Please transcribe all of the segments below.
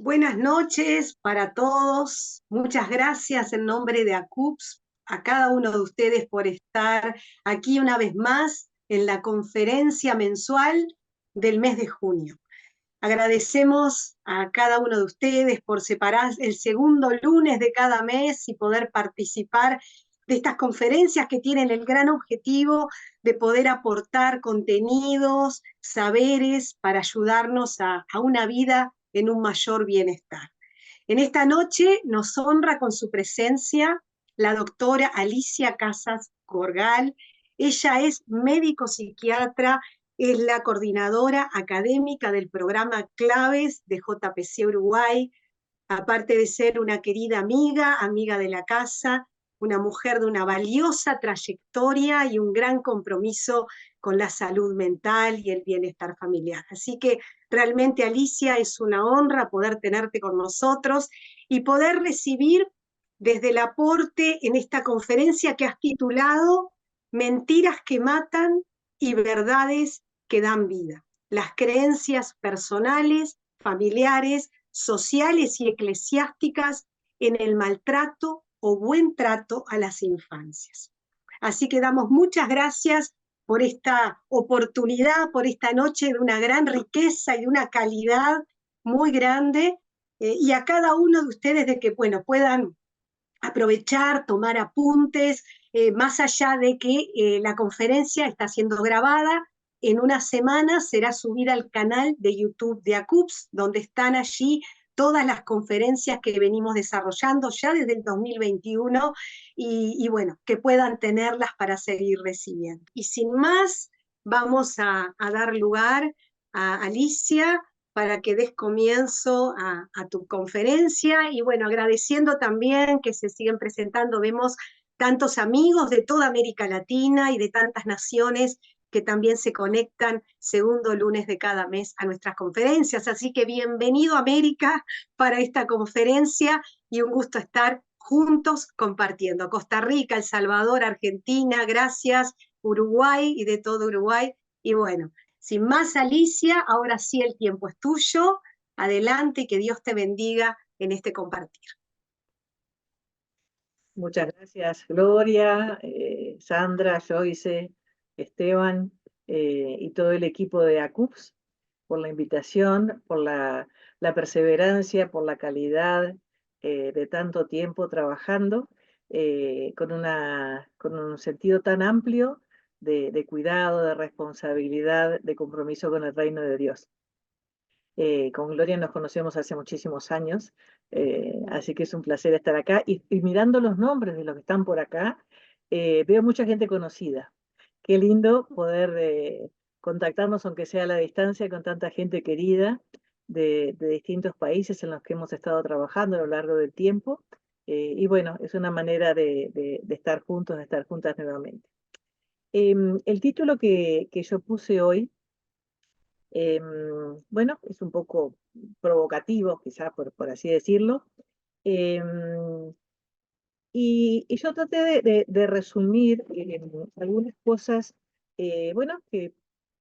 Buenas noches para todos. Muchas gracias en nombre de ACUPS a cada uno de ustedes por estar aquí una vez más en la conferencia mensual del mes de junio. Agradecemos a cada uno de ustedes por separar el segundo lunes de cada mes y poder participar de estas conferencias que tienen el gran objetivo de poder aportar contenidos, saberes para ayudarnos a una vida en un mayor bienestar. En esta noche nos honra con su presencia la doctora Alicia Casas Gorgal. Ella es médico psiquiatra, es la coordinadora académica del programa Claves de JPC Uruguay, aparte de ser una querida amiga, amiga de la casa, una mujer de una valiosa trayectoria y un gran compromiso con la salud mental y el bienestar familiar. Así que realmente, Alicia, es una honra poder tenerte con nosotros y poder recibir desde el aporte en esta conferencia que has titulado Mentiras que matan y verdades que dan vida. Las creencias personales, familiares, sociales y eclesiásticas en el maltrato o buen trato a las infancias. Así que damos muchas gracias por esta oportunidad, por esta noche de una gran riqueza y de una calidad muy grande, y a cada uno de ustedes de que, bueno, puedan aprovechar, tomar apuntes, más allá de que la conferencia está siendo grabada. En una semana será subida al canal de YouTube de ACUPS, donde están allí todas las conferencias que venimos desarrollando ya desde el 2021 y bueno, que puedan tenerlas para seguir recibiendo. Y sin más, vamos a dar lugar a Alicia para que des comienzo a tu conferencia y bueno, agradeciendo también que se siguen presentando, vemos tantos amigos de toda América Latina y de tantas naciones que también se conectan segundo lunes de cada mes a nuestras conferencias. Así que bienvenido América para esta conferencia y un gusto estar juntos compartiendo. Costa Rica, El Salvador, Argentina, gracias, Uruguay y de todo Uruguay. Y bueno, sin más, Alicia, ahora sí el tiempo es tuyo. Adelante y que Dios te bendiga en este compartir. Muchas gracias, Gloria, Sandra, Joyce, Esteban y todo el equipo de ACUPS por la invitación, por la perseverancia, por la calidad de tanto tiempo trabajando con un sentido tan amplio de cuidado, de responsabilidad, de compromiso con el reino de Dios. Con Gloria nos conocemos hace muchísimos años, así que es un placer estar acá. Y mirando los nombres de los que están por acá, veo mucha gente conocida. Qué lindo poder contactarnos, aunque sea a la distancia, con tanta gente querida de distintos países en los que hemos estado trabajando a lo largo del tiempo. Y bueno, es una manera de estar juntos, de estar juntas nuevamente. El título que yo puse hoy, bueno, es un poco provocativo, quizás por así decirlo. Em, y yo traté de resumir algunas cosas, bueno, que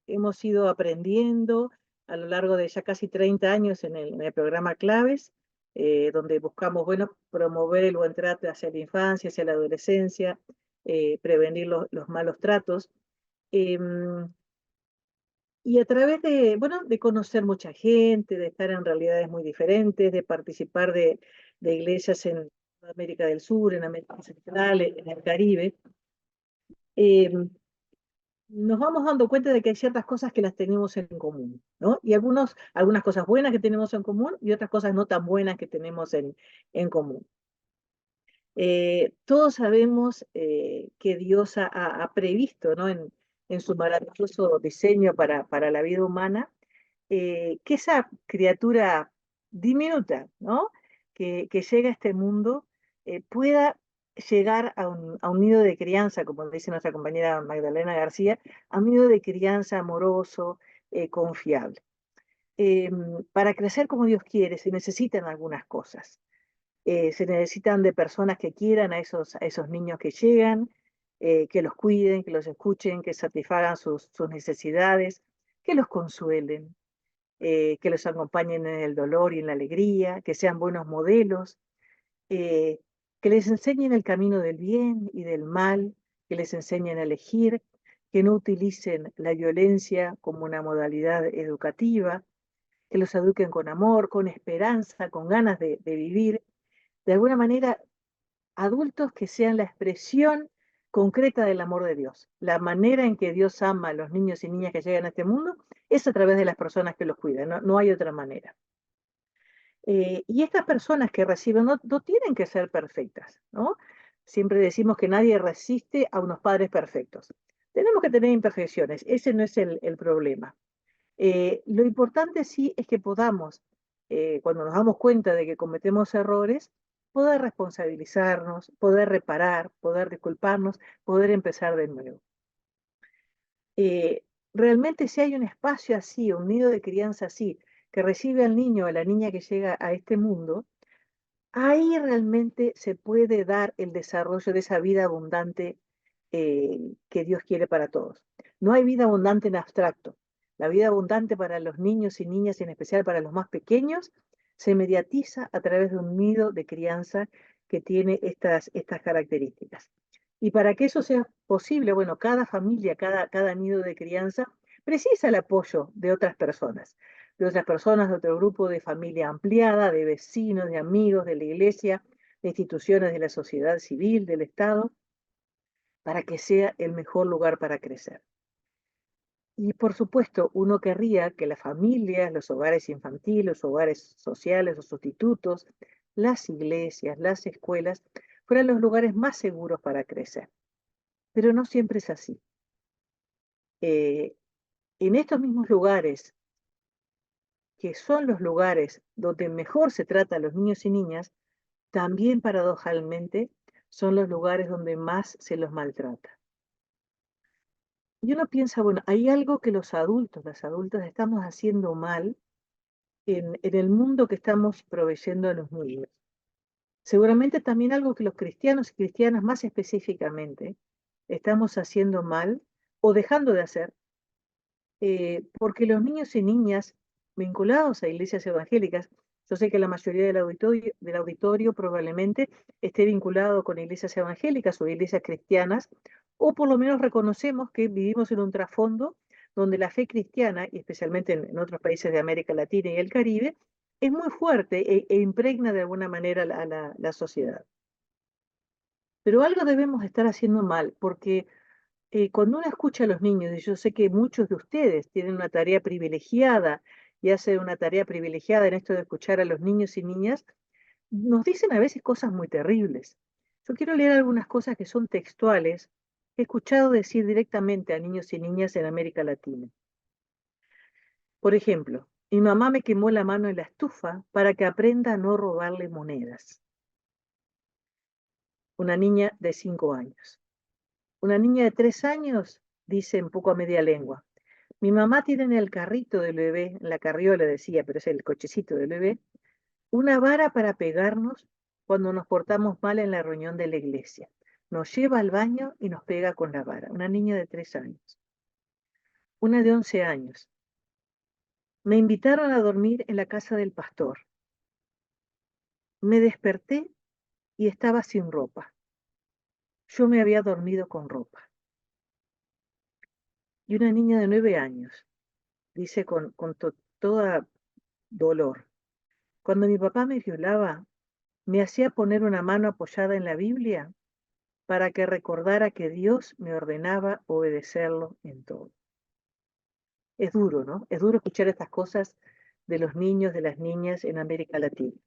hemos ido aprendiendo a lo largo de ya casi 30 años en el programa Claves, donde buscamos, bueno, promover el buen trato hacia la infancia, hacia la adolescencia, prevenir los malos tratos. Em, y a través de, bueno, de conocer mucha gente, de estar en realidades muy diferentes, de participar de iglesias en América del Sur, en América Central, en el Caribe, eh, nos vamos dando cuenta de que hay ciertas cosas que las tenemos en común, ¿no? Y algunas cosas buenas que tenemos en común y otras cosas no tan buenas que tenemos en común. Todos sabemos que Dios ha previsto, ¿no? En su maravilloso diseño para la vida humana, que esa criatura diminuta, ¿no? Que llega a este mundo, pueda llegar a un nido de crianza, como dice nuestra compañera Magdalena García, a un nido de crianza amoroso, confiable. Para crecer como Dios quiere, se necesitan algunas cosas. Se necesitan de personas que quieran a esos niños que llegan, que los cuiden, que los escuchen, que satisfagan sus necesidades, que los consuelen. que los acompañen en el dolor y en la alegría, que sean buenos modelos, eh, que les enseñen el camino del bien y del mal, que les enseñen a elegir, que no utilicen la violencia como una modalidad educativa, que los eduquen con amor, con esperanza, con ganas de vivir. De alguna manera, adultos que sean la expresión concreta del amor de Dios. La manera en que Dios ama a los niños y niñas que llegan a este mundo es a través de las personas que los cuidan, no hay otra manera. Y estas personas que reciben no tienen que ser perfectas, ¿no? Siempre decimos que nadie resiste a unos padres perfectos. Tenemos que tener imperfecciones, ese no es el problema. Lo importante sí es que podamos, cuando nos damos cuenta de que cometemos errores, poder responsabilizarnos, poder reparar, poder disculparnos, poder empezar de nuevo. Realmente si hay un espacio así, un nido de crianza así, que recibe al niño o a la niña que llega a este mundo, ahí realmente se puede dar el desarrollo de esa vida abundante que Dios quiere para todos. No hay vida abundante en abstracto. La vida abundante para los niños y niñas, y en especial para los más pequeños, se mediatiza a través de un nido de crianza que tiene estas características. Y para que eso sea posible, bueno, cada familia, cada nido de crianza precisa el apoyo de otras personas, de otro grupo de familia ampliada, de vecinos, de amigos, de la iglesia, de instituciones de la sociedad civil, del Estado, para que sea el mejor lugar para crecer. Y por supuesto, uno querría que las familias, los hogares infantiles, los hogares sociales, los sustitutos, las iglesias, las escuelas, fueran los lugares más seguros para crecer. Pero no siempre es así. En estos mismos lugares, que son los lugares donde mejor se trata a los niños y niñas, también paradojalmente son los lugares donde más se los maltrata. Y uno piensa, bueno, hay algo que los adultos, las adultas estamos haciendo mal en el mundo que estamos proveyendo a los niños. Seguramente también algo que los cristianos y cristianas más específicamente estamos haciendo mal o dejando de hacer, porque los niños y niñas vinculados a iglesias evangélicas, yo sé que la mayoría del auditorio probablemente esté vinculado con iglesias evangélicas o iglesias cristianas, o por lo menos reconocemos que vivimos en un trasfondo donde la fe cristiana, y especialmente en otros países de América Latina y el Caribe, es muy fuerte e impregna de alguna manera la sociedad. Pero algo debemos estar haciendo mal, porque cuando uno escucha a los niños, y yo sé que muchos de ustedes tienen una tarea privilegiada y hacen una tarea privilegiada en esto de escuchar a los niños y niñas, nos dicen a veces cosas muy terribles. Yo quiero leer algunas cosas que son textuales, que he escuchado decir directamente a niños y niñas en América Latina. Por ejemplo, mi mamá me quemó la mano en la estufa para que aprenda a no robarle monedas. Una niña de 5 años. Una niña de 3 años dice un poco a media lengua: mi mamá tiene en el carrito del bebé, en la carriola decía, pero es el cochecito del bebé, una vara para pegarnos cuando nos portamos mal en la reunión de la iglesia. Nos lleva al baño y nos pega con la vara. Una niña de 3 años. Una de 11 años. Me invitaron a dormir en la casa del pastor. Me desperté y estaba sin ropa. Yo me había dormido con ropa. Y una niña de 9 años dice con toda dolor: cuando mi papá me violaba, me hacía poner una mano apoyada en la Biblia para que recordara que Dios me ordenaba obedecerlo en todo. Es duro, ¿no? Es duro escuchar estas cosas de los niños, de las niñas en América Latina.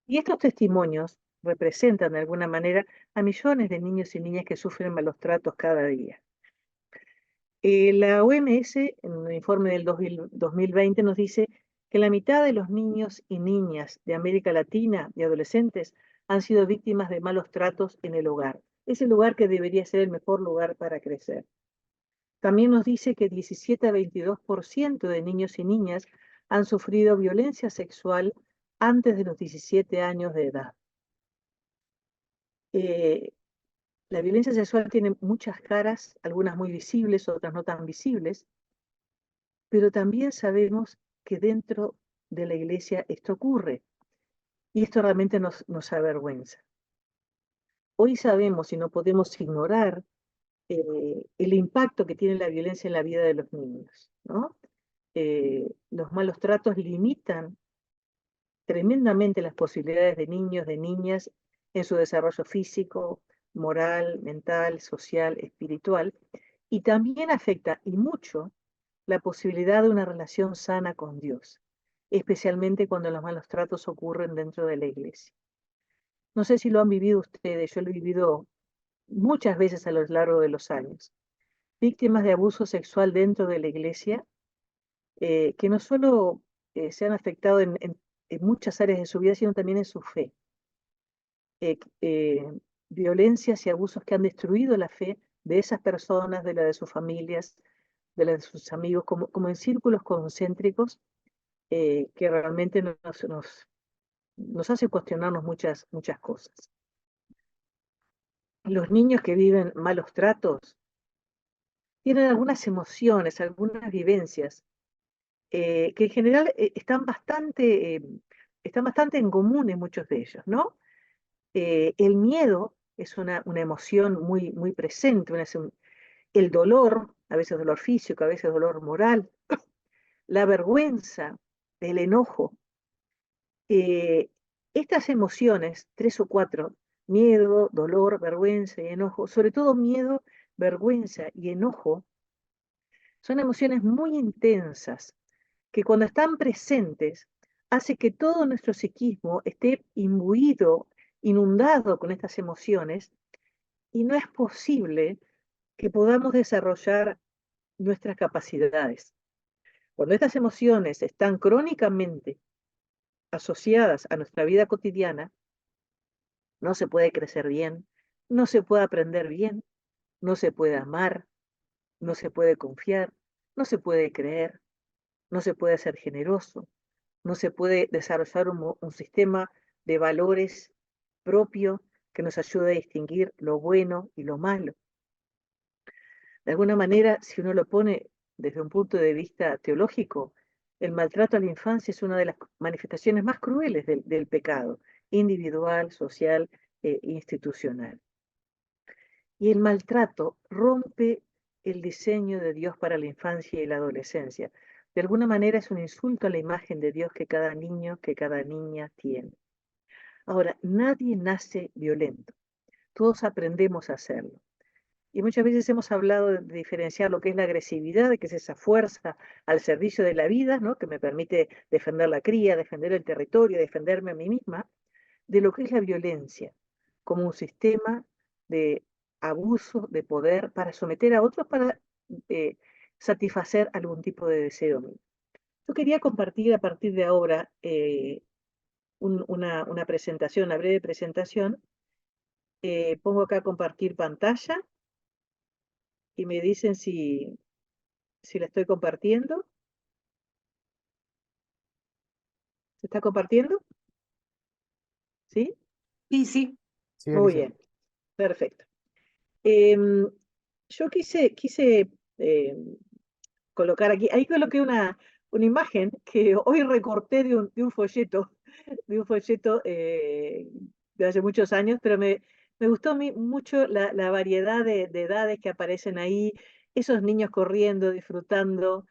Y estos testimonios representan de alguna manera a millones de niños y niñas que sufren malos tratos cada día. La OMS, en un informe del 2020, nos dice que la mitad de los niños y niñas de América Latina y adolescentes han sido víctimas de malos tratos en el hogar. Es el lugar que debería ser el mejor lugar para crecer. También nos dice que 17 a 22% de niños y niñas han sufrido violencia sexual antes de los 17 años de edad. La violencia sexual tiene muchas caras, algunas muy visibles, otras no tan visibles, pero también sabemos que dentro de la iglesia esto ocurre. Y esto realmente nos avergüenza. Hoy sabemos y no podemos ignorar el impacto que tiene la violencia en la vida de los niños, ¿no? Los malos tratos limitan tremendamente las posibilidades de niños, de niñas, en su desarrollo físico, moral, mental, social, espiritual, y también afecta y mucho la posibilidad de una relación sana con Dios, especialmente cuando los malos tratos ocurren dentro de la iglesia. No sé si lo han vivido ustedes, yo lo he vivido muchas veces a lo largo de los años. Víctimas de abuso sexual dentro de la iglesia, que no solo se han afectado en muchas áreas de su vida, sino también en su fe. Violencias y abusos que han destruido la fe de esas personas, de la de sus familias, de la de sus amigos, como en círculos concéntricos, que realmente nos hace cuestionarnos muchas cosas. Los niños que viven malos tratos tienen algunas emociones, algunas vivencias, que en general están bastante en común en muchos de ellos, ¿no? El miedo es una emoción muy presente, el dolor, a veces dolor físico, a veces dolor moral, la vergüenza, el enojo. Estas emociones, 3 o 4, miedo, dolor, vergüenza y enojo, sobre todo miedo, vergüenza y enojo, son emociones muy intensas que cuando están presentes hace que todo nuestro psiquismo esté imbuido, inundado con estas emociones y no es posible que podamos desarrollar nuestras capacidades. Cuando estas emociones están crónicamente asociadas a nuestra vida cotidiana, no se puede crecer bien, no se puede aprender bien, no se puede amar, no se puede confiar, no se puede creer, no se puede ser generoso, no se puede desarrollar un sistema de valores propio que nos ayude a distinguir lo bueno y lo malo. De alguna manera, si uno lo pone desde un punto de vista teológico, el maltrato a la infancia es una de las manifestaciones más crueles del pecado, individual, social e institucional. Y el maltrato rompe el diseño de Dios para la infancia y la adolescencia. De alguna manera es un insulto a la imagen de Dios que cada niño, que cada niña tiene. Ahora, nadie nace violento. Todos aprendemos a hacerlo. Y muchas veces hemos hablado de diferenciar lo que es la agresividad, que es esa fuerza al servicio de la vida, ¿no? Que me permite defender la cría, defender el territorio, defenderme a mí misma, de lo que es la violencia, como un sistema de abuso de poder para someter a otros para eh, satisfacer algún tipo de deseo mío. Yo quería compartir a partir de ahora una presentación, una breve presentación. Pongo acá compartir pantalla y me dicen si la estoy compartiendo. ¿Se está compartiendo? ¿Sí? Sí, sí. Sí, Muy Alicia. bien, perfecto. Em, yo quise colocar aquí, ahí coloqué una imagen que hoy recorté de un folleto, de un folleto de hace muchos años, pero me gustó a mí mucho la variedad de edades que aparecen ahí, esos niños corriendo, disfrutando,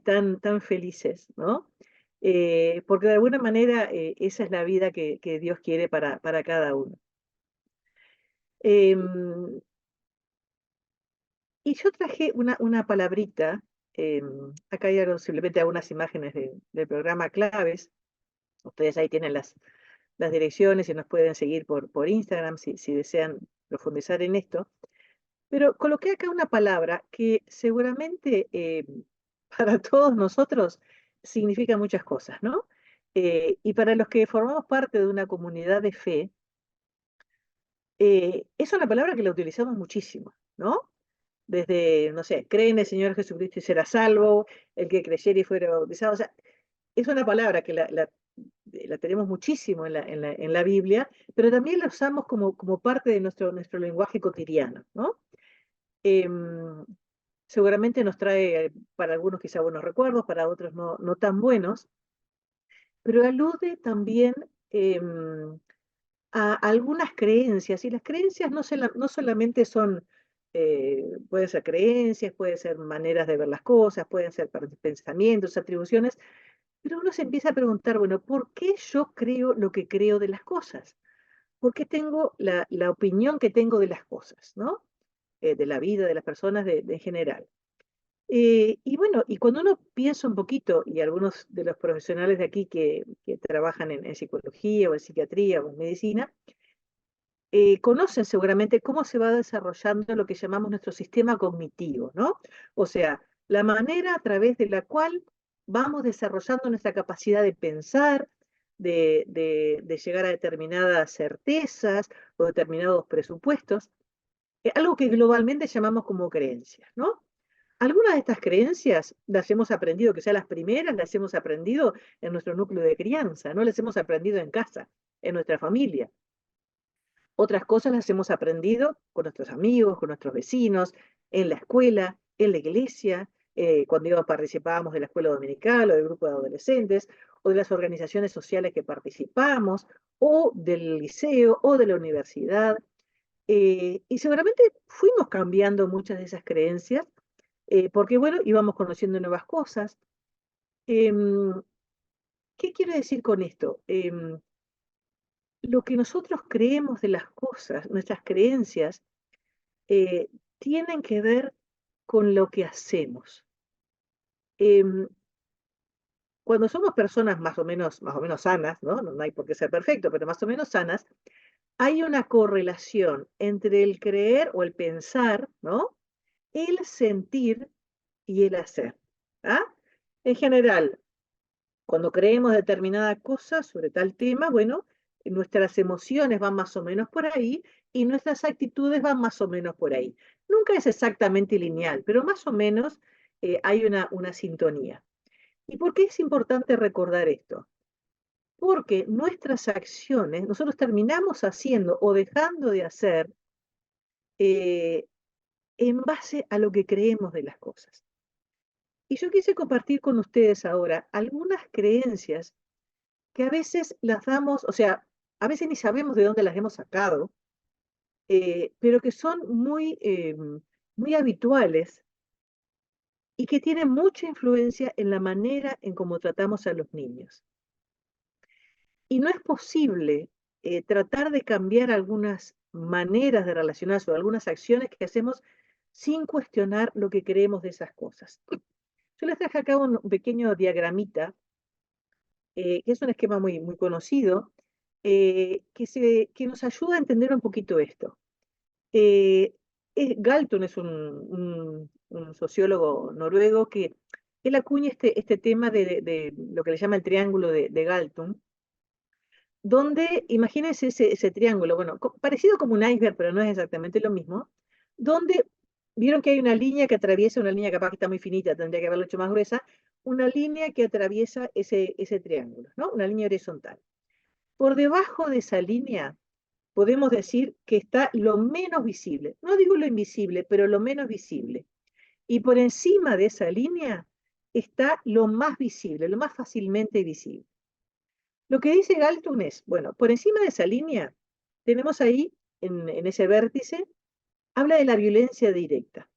tan felices, ¿no? Porque de alguna manera esa es la vida que Dios quiere para cada uno. Em, y yo traje una palabrita, acá hay simplemente algunas imágenes del programa Claves. Ustedes ahí tienen las direcciones y nos pueden seguir por Instagram si desean profundizar en esto. Pero coloqué acá una palabra que seguramente para todos nosotros significa muchas cosas, ¿no? Y para los que formamos parte de una comunidad de fe, es una palabra que la utilizamos muchísimo, ¿no? Desde, no sé, cree en el Señor Jesucristo y será salvo, el que creyere y fuera bautizado. O sea, es una palabra que la tenemos muchísimo en la Biblia, pero también la usamos como parte de nuestro lenguaje cotidiano, ¿no? Em, seguramente nos trae para algunos quizá buenos recuerdos, para otros no tan buenos, pero alude también a algunas creencias, y las creencias no solamente son, pueden ser creencias, pueden ser maneras de ver las cosas, pueden ser pensamientos, atribuciones, pero uno se empieza a preguntar, bueno, ¿por qué yo creo lo que creo de las cosas? ¿Por qué tengo la opinión que tengo de las cosas, ¿no? De la vida, de las personas en general. Y bueno, y cuando uno piensa un poquito, y algunos de los profesionales de aquí que trabajan en psicología o en psiquiatría o en medicina, conocen seguramente cómo se va desarrollando lo que llamamos nuestro sistema cognitivo, ¿no? O sea, la manera a través de la cual vamos desarrollando nuestra capacidad de pensar, de llegar a determinadas certezas o determinados presupuestos, algo que globalmente llamamos como creencias, ¿no? Algunas de estas creencias las hemos aprendido, que sea las primeras, las hemos aprendido en nuestro núcleo de crianza, no las hemos aprendido en casa, en nuestra familia. Otras cosas las hemos aprendido con nuestros amigos, con nuestros vecinos, en la escuela, en la iglesia, cuando participábamos de la escuela dominical o del grupo de adolescentes, o de las organizaciones sociales que participamos, o del liceo o de la universidad. Y seguramente fuimos cambiando muchas de esas creencias, porque bueno, íbamos conociendo nuevas cosas. Em, ¿Qué quiero decir con esto? Lo que nosotros creemos de las cosas, nuestras creencias, eh, tienen que ver con lo que hacemos. Em, Cuando somos personas más o menos sanas, ¿no? No hay por qué ser perfecto, pero más o menos sanas, hay una correlación entre el creer o el pensar, ¿no? El sentir y el hacer. ¿Ah? En general, cuando creemos determinada cosa sobre tal tema, bueno, nuestras emociones van más o menos por ahí y nuestras actitudes van más o menos por ahí. Nunca es exactamente lineal, pero más o menos hay una sintonía. ¿Y por qué es importante recordar esto? Porque nuestras acciones, nosotros terminamos haciendo o dejando de hacer eh, en base a lo que creemos de las cosas. Y yo quise compartir con ustedes ahora algunas creencias que a veces las damos, o sea, a veces ni sabemos de dónde las hemos sacado, pero que son muy habituales y que tienen mucha influencia en la manera en cómo tratamos a los niños. Y no es posible tratar de cambiar algunas maneras de relacionarse o algunas acciones que hacemos sin cuestionar lo que creemos de esas cosas. Yo les traje acá un pequeño diagramita, que es un esquema muy conocido, que nos ayuda a entender un poquito esto. Eh, Galton es un sociólogo noruego que él acuña este tema de lo que le llama el triángulo de Galton, donde, imagínense ese triángulo, bueno, parecido como un iceberg, pero no es exactamente lo mismo, donde vieron que hay una línea que atraviesa, una línea capaz que está muy finita, tendría que haberlo hecho más gruesa, una línea que atraviesa ese triángulo, ¿no? Una línea horizontal. Por debajo de esa línea podemos decir que está lo menos visible. No digo lo invisible, pero lo menos visible. Y por encima de esa línea está lo más visible, lo más fácilmente visible. Lo que dice Galton es, bueno, por encima de esa línea tenemos ahí, en ese vértice, habla de la violencia directa.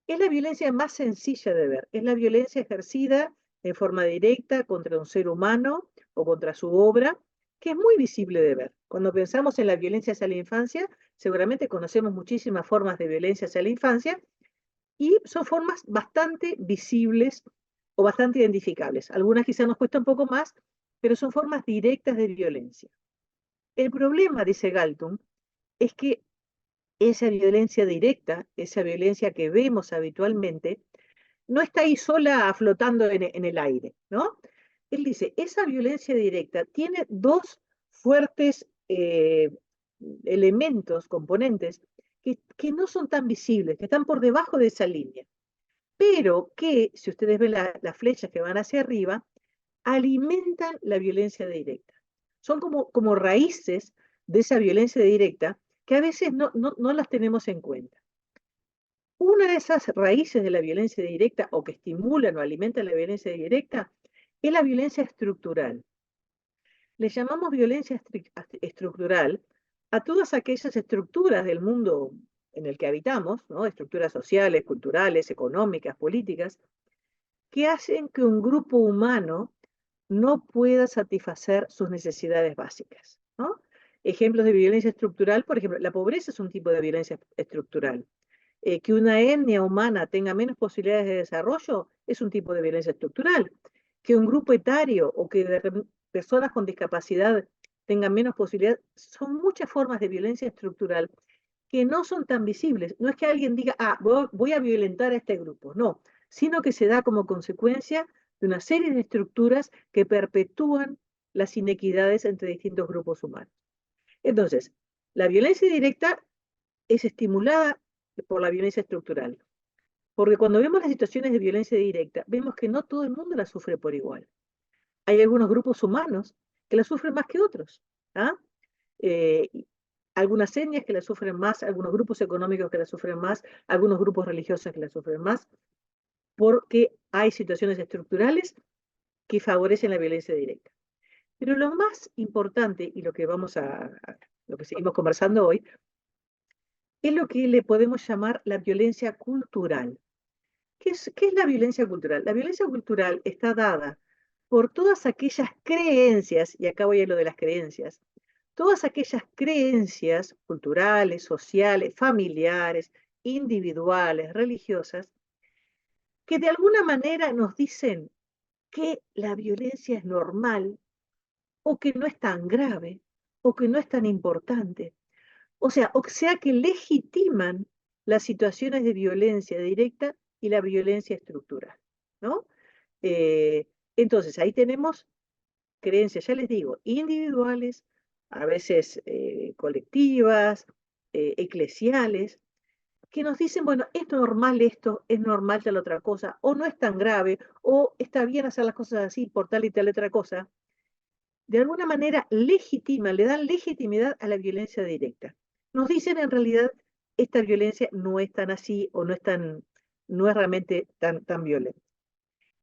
Es la violencia más sencilla de ver, es la violencia ejercida en forma directa contra un ser humano o contra su obra, que es muy visible de ver. Cuando pensamos en la violencia hacia la infancia, seguramente conocemos muchísimas formas de violencia hacia la infancia y son formas bastante visibles o bastante identificables. Algunas quizás nos cuesta un poco más, pero son formas directas de violencia. El problema, dice Galton, es que esa violencia directa, esa violencia que vemos habitualmente, no está ahí sola flotando en el aire, ¿no? Él dice, esa violencia directa tiene dos fuertes elementos, componentes, que no son tan visibles, que están por debajo de esa línea, pero que, si ustedes ven las flechas que van hacia arriba, alimentan la violencia directa. Son como raíces de esa violencia directa que a veces no las tenemos en cuenta. una de esas raíces de la violencia directa o que estimulan o alimentan la violencia directa es la violencia estructural. Le llamamos violencia estructural a todas aquellas estructuras del mundo en el que habitamos, ¿no? Estructuras sociales, culturales, económicas, políticas, que hacen que un grupo humano no pueda satisfacer sus necesidades básicas, ¿no? Ejemplos de violencia estructural, por ejemplo, la pobreza es un tipo de violencia estructural. Que una etnia humana tenga menos posibilidades de desarrollo es un tipo de violencia estructural. Que un grupo etario o que personas con discapacidad tengan menos posibilidades, son muchas formas de violencia estructural que no son tan visibles. No es que alguien diga, ah, voy a violentar a este grupo, no, sino que se da como consecuencia de una serie de estructuras que perpetúan las inequidades entre distintos grupos humanos. Entonces, la violencia directa es estimulada por la violencia estructural. Porque cuando vemos las situaciones de violencia directa, vemos que no todo el mundo la sufre por igual. Hay algunos grupos humanos que la sufren más que otros. ¿Ah? Eh, Algunas etnias que la sufren más, algunos grupos económicos que la sufren más, algunos grupos religiosos que la sufren más, porque hay situaciones estructurales que favorecen la violencia directa. Pero lo más importante, y lo que lo que seguimos conversando hoy, es lo que le podemos llamar la violencia cultural. Qué es la violencia cultural? La violencia cultural está dada por todas aquellas creencias, y acá voy a lo de las creencias, todas aquellas creencias culturales, sociales, familiares, individuales, religiosas, que de alguna manera nos dicen que la violencia es normal, o que no es tan grave, o que no es tan importante. O sea que legitiman las situaciones de violencia directa y la violencia estructural, ¿no? Eh, entonces, ahí tenemos creencias, ya les digo, individuales, a veces colectivas, eclesiales, que nos dicen, bueno, es normal esto, es normal tal otra cosa, o no es tan grave, o está bien hacer las cosas así por tal y tal otra cosa. De alguna manera legitiman, le dan legitimidad a la violencia directa. Nos dicen en realidad, esta violencia no es tan así o no es realmente tan violenta.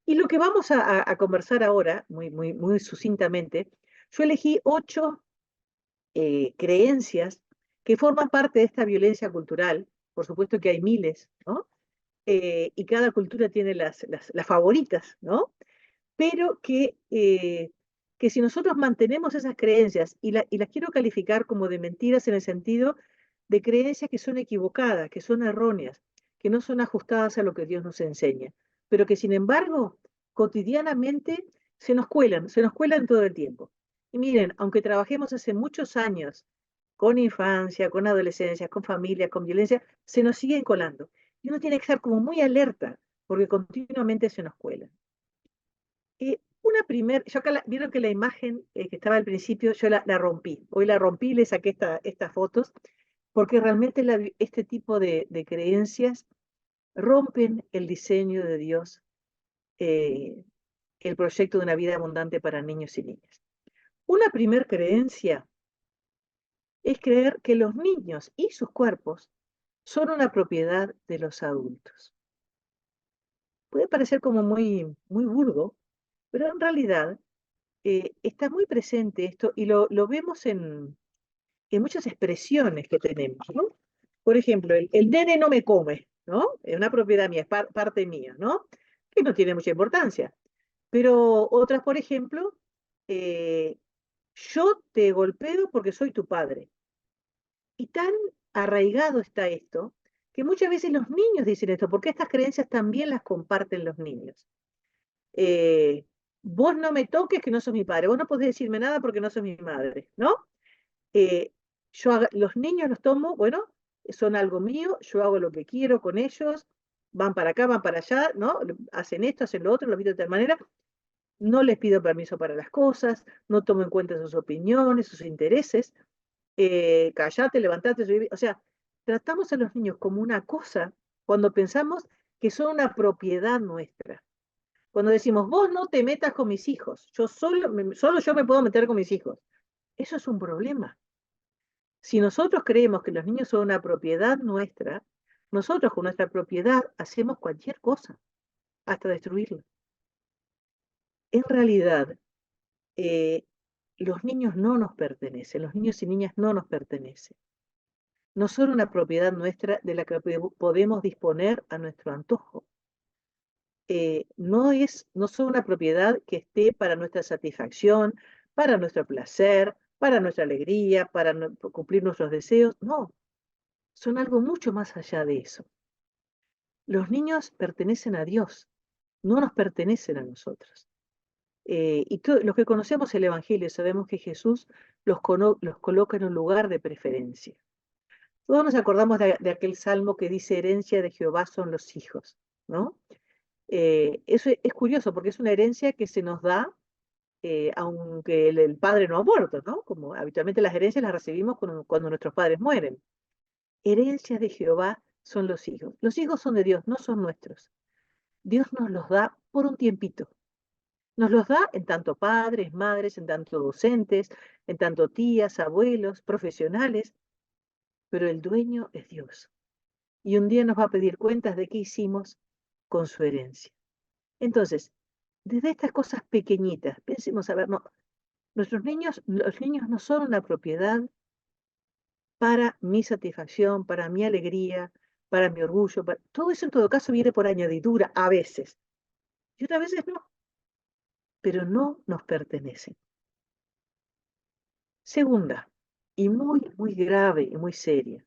Y lo que vamos a conversar ahora, muy sucintamente, yo elegí 8 creencias que forman parte de esta violencia cultural. Por supuesto que hay miles, ¿no? Y cada cultura tiene las favoritas, ¿no? Pero que si nosotros mantenemos esas creencias, y las quiero calificar como de mentiras en el sentido de creencias que son equivocadas, que son erróneas, que no son ajustadas a lo que Dios nos enseña, pero que sin embargo cotidianamente se nos cuelan todo el tiempo. Y miren, aunque trabajemos hace muchos años con infancia, con adolescencia, con familias, con violencia, se nos siguen colando. Y uno tiene que estar como muy alerta, porque continuamente se nos cuelan. Yo acá vieron que la imagen que estaba al principio, yo la rompí. Hoy la rompí y le saqué estas fotos, porque realmente este tipo de creencias rompen el diseño de Dios, eh, el proyecto de una vida abundante para niños y niñas. Una primer creencia es creer que los niños y sus cuerpos son una propiedad de los adultos. Puede parecer como muy burdo, pero en realidad está muy presente esto y lo vemos en muchas expresiones que tenemos, ¿no? Por ejemplo, el nene no me come, ¿no? Es una propiedad mía, es parte mía, ¿no? Que no tiene mucha importancia. Pero otras, por ejemplo, eh, yo te golpeo porque soy tu padre. Y tan arraigado está esto que muchas veces los niños dicen esto, porque estas creencias también las comparten los niños. Eh, Vos no me toques que no sos mi padre, vos no podés decirme nada porque no sos mi madre, ¿no? Eh, los niños los tomo, bueno, son algo mío, yo hago lo que quiero con ellos, van para acá, van para allá, ¿no? Hacen esto, hacen lo otro, lo visto de tal manera, no les pido permiso para las cosas, no tomo en cuenta sus opiniones, sus intereses, callate, levantate, o sea, tratamos a los niños como una cosa cuando pensamos que son una propiedad nuestra. Cuando decimos, vos no te metas con mis hijos, solo yo me puedo meter con mis hijos. Eso es un problema. Si nosotros creemos que los niños son una propiedad nuestra, nosotros con nuestra propiedad hacemos cualquier cosa, hasta destruirla. En realidad, los niños no nos pertenecen, los niños y niñas no nos pertenecen. No son una propiedad nuestra de la que podemos disponer a nuestro antojo. No son una propiedad que esté para nuestra satisfacción, para nuestro placer, para nuestra alegría, para cumplir nuestros deseos. No, son algo mucho más allá de eso. Los niños pertenecen a Dios, no nos pertenecen a nosotros. Y los que conocemos el Evangelio sabemos que Jesús los coloca en un lugar de preferencia. Todos nos acordamos de aquel salmo que dice: herencia de Jehová son los hijos, ¿no? Eso es curioso porque es una herencia que se nos da aunque el padre no ha muerto, ¿no? Como habitualmente las herencias las recibimos cuando nuestros padres mueren. Herencias de Jehová son los hijos. Los hijos son de Dios, no son nuestros. Dios nos los da por un tiempito. Nos los da en tanto padres, madres, en tanto docentes, en tanto tías, abuelos, profesionales, pero el dueño es Dios. Y un día nos va a pedir cuentas de qué hicimos con su herencia. Entonces, desde estas cosas pequeñitas, pensemos, a ver, no, los niños no son una propiedad para mi satisfacción, para mi alegría, para mi orgullo. Todo eso en todo caso viene por añadidura a veces. Y otras veces no. Pero no nos pertenecen. Segunda, y muy, muy grave y muy seria.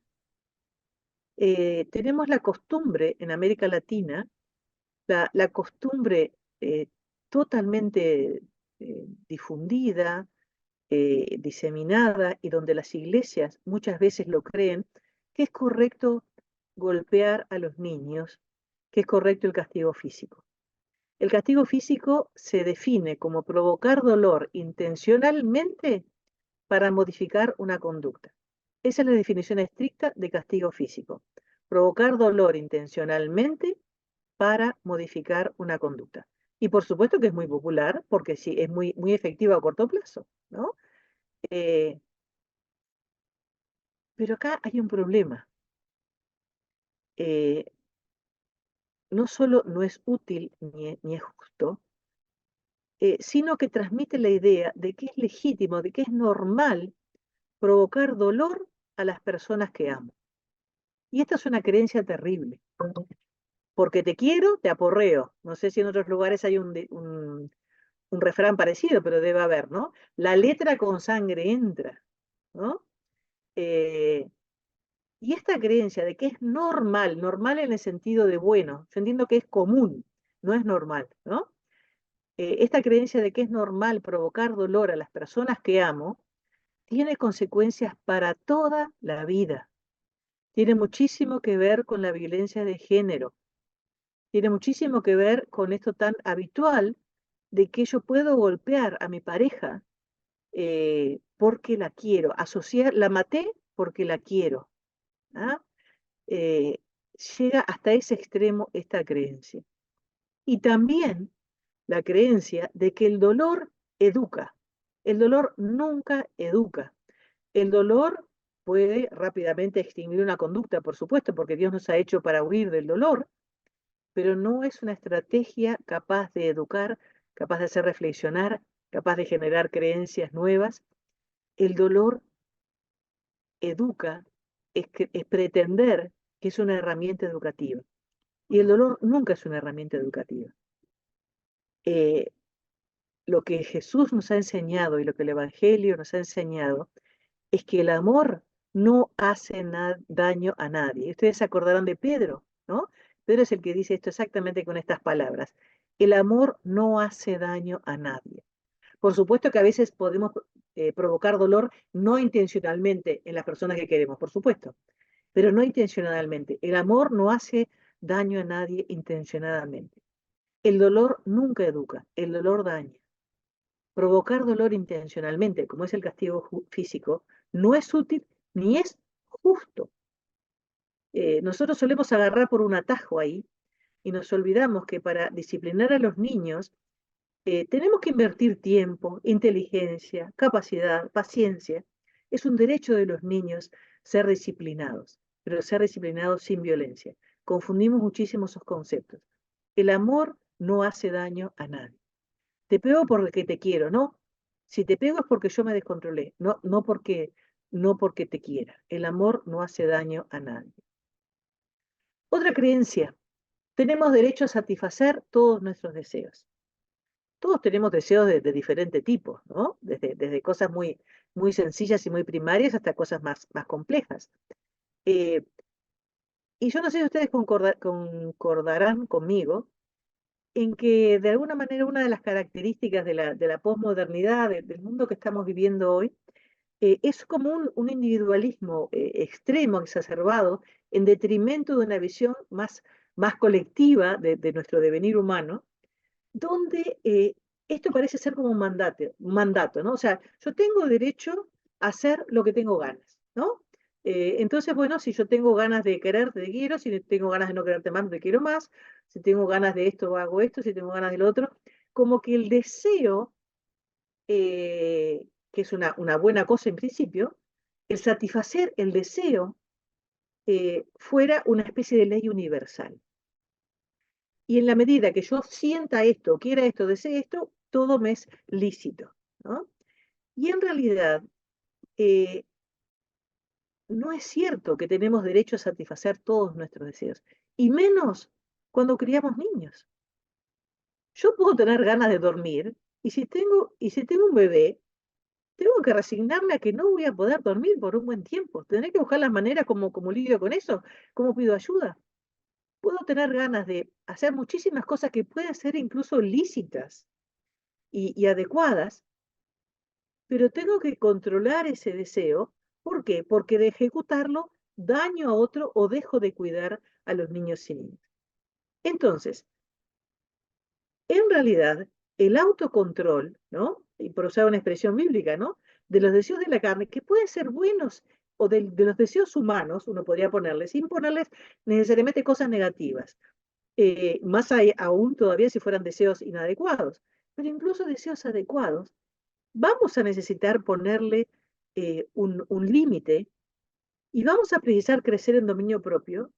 Tenemos la costumbre en América Latina, la costumbre totalmente difundida, diseminada y donde las iglesias muchas veces lo creen, que es correcto golpear a los niños, que es correcto el castigo físico. El castigo físico se define como provocar dolor intencionalmente para modificar una conducta. Esa es la definición estricta de castigo físico. Provocar dolor intencionalmente para modificar una conducta. Y por supuesto que es muy popular porque sí, es muy, muy efectiva a corto plazo, ¿no? Pero acá hay un problema. No solo no es útil ni es justo, sino que transmite la idea de que es legítimo, de que es normal provocar dolor a las personas que amo. Y esta es una creencia terrible. Porque te quiero, te aporreo. No sé si en otros lugares hay un refrán parecido, pero debe haber, ¿no? La letra con sangre entra, ¿no? Y esta creencia de que es normal, normal en el sentido de bueno, yo entiendo que es común, no es normal, ¿no? Esta creencia de que es normal provocar dolor a las personas que amo, tiene consecuencias para toda la vida. Tiene muchísimo que ver con la violencia de género. Tiene muchísimo que ver con esto tan habitual de que yo puedo golpear a mi pareja porque la quiero, la maté porque la quiero. ¿Ah? eh, Llega hasta ese extremo esta creencia. Y también la creencia de que el dolor educa. El dolor nunca educa. El dolor puede rápidamente extinguir una conducta, por supuesto, porque Dios nos ha hecho para huir del dolor, pero no es una estrategia capaz de educar, capaz de hacer reflexionar, capaz de generar creencias nuevas. El dolor educa, es pretender que es una herramienta educativa. Y el dolor nunca es una herramienta educativa. Eh, lo que Jesús nos ha enseñado y lo que el Evangelio nos ha enseñado es que el amor no hace daño a nadie. Ustedes se acordarán de Pedro, ¿no? Pedro es el que dice esto exactamente con estas palabras. El amor no hace daño a nadie. Por supuesto que a veces podemos provocar dolor no intencionalmente en las personas que queremos, por supuesto, pero no intencionalmente. El amor no hace daño a nadie intencionadamente. El dolor nunca educa, el dolor daña. Provocar dolor intencionalmente, como es el castigo físico, no es útil ni es justo. Nosotros solemos agarrar por un atajo ahí y nos olvidamos que para disciplinar a los niños tenemos que invertir tiempo, inteligencia, capacidad, paciencia. Es un derecho de los niños ser disciplinados. pero ser disciplinado sin violencia. Confundimos muchísimo esos conceptos. El amor no hace daño a nadie. Te pego porque te quiero, ¿no? Si te pego es porque yo me descontrolé, no porque te quiera. El amor no hace daño a nadie. Otra creencia, tenemos derecho a satisfacer todos nuestros deseos. Todos tenemos deseos de diferente tipo, ¿no? Desde cosas muy sencillas y muy primarias hasta cosas más complejas. Eh, y yo no sé si ustedes concordarán conmigo en que de alguna manera una de las características de la posmodernidad, del mundo que estamos viviendo hoy, es como un individualismo extremo, exacerbado, en detrimento de una visión más colectiva de nuestro devenir humano, donde esto parece ser como un mandato, ¿no? O sea, yo tengo derecho a hacer lo que tengo ganas, ¿no? Entonces, bueno, si yo tengo ganas de quererte, te quiero, si tengo ganas de no quererte más, no te quiero más, si tengo ganas de esto, hago esto, si tengo ganas del otro, como que el deseo, que es una buena cosa en principio, el satisfacer el deseo fuera una especie de ley universal. Y en la medida que yo sienta esto, quiera esto, desee esto, todo me es lícito, ¿no? Y en realidad, eh, no es cierto que tenemos derecho a satisfacer todos nuestros deseos, y menos cuando criamos niños. Yo puedo tener ganas de dormir, y si tengo un bebé, tengo que resignarme a que no voy a poder dormir por un buen tiempo. Tendré que buscar las maneras como lidio con eso, cómo pido ayuda. Puedo tener ganas de hacer muchísimas cosas que pueden ser incluso lícitas y adecuadas, pero tengo que controlar ese deseo. ¿Por qué? Porque de ejecutarlo daño a otro o dejo de cuidar a los niños y niñas. Entonces, en realidad, el autocontrol, ¿no? Y por usar una expresión bíblica, ¿no? De los deseos de la carne, que pueden ser buenos, o de los deseos humanos, uno podría ponerles, sin ponerles necesariamente cosas negativas. Más aún todavía si fueran deseos inadecuados. Pero incluso deseos adecuados, vamos a necesitar ponerle un límite, y vamos a precisar crecer en dominio propio,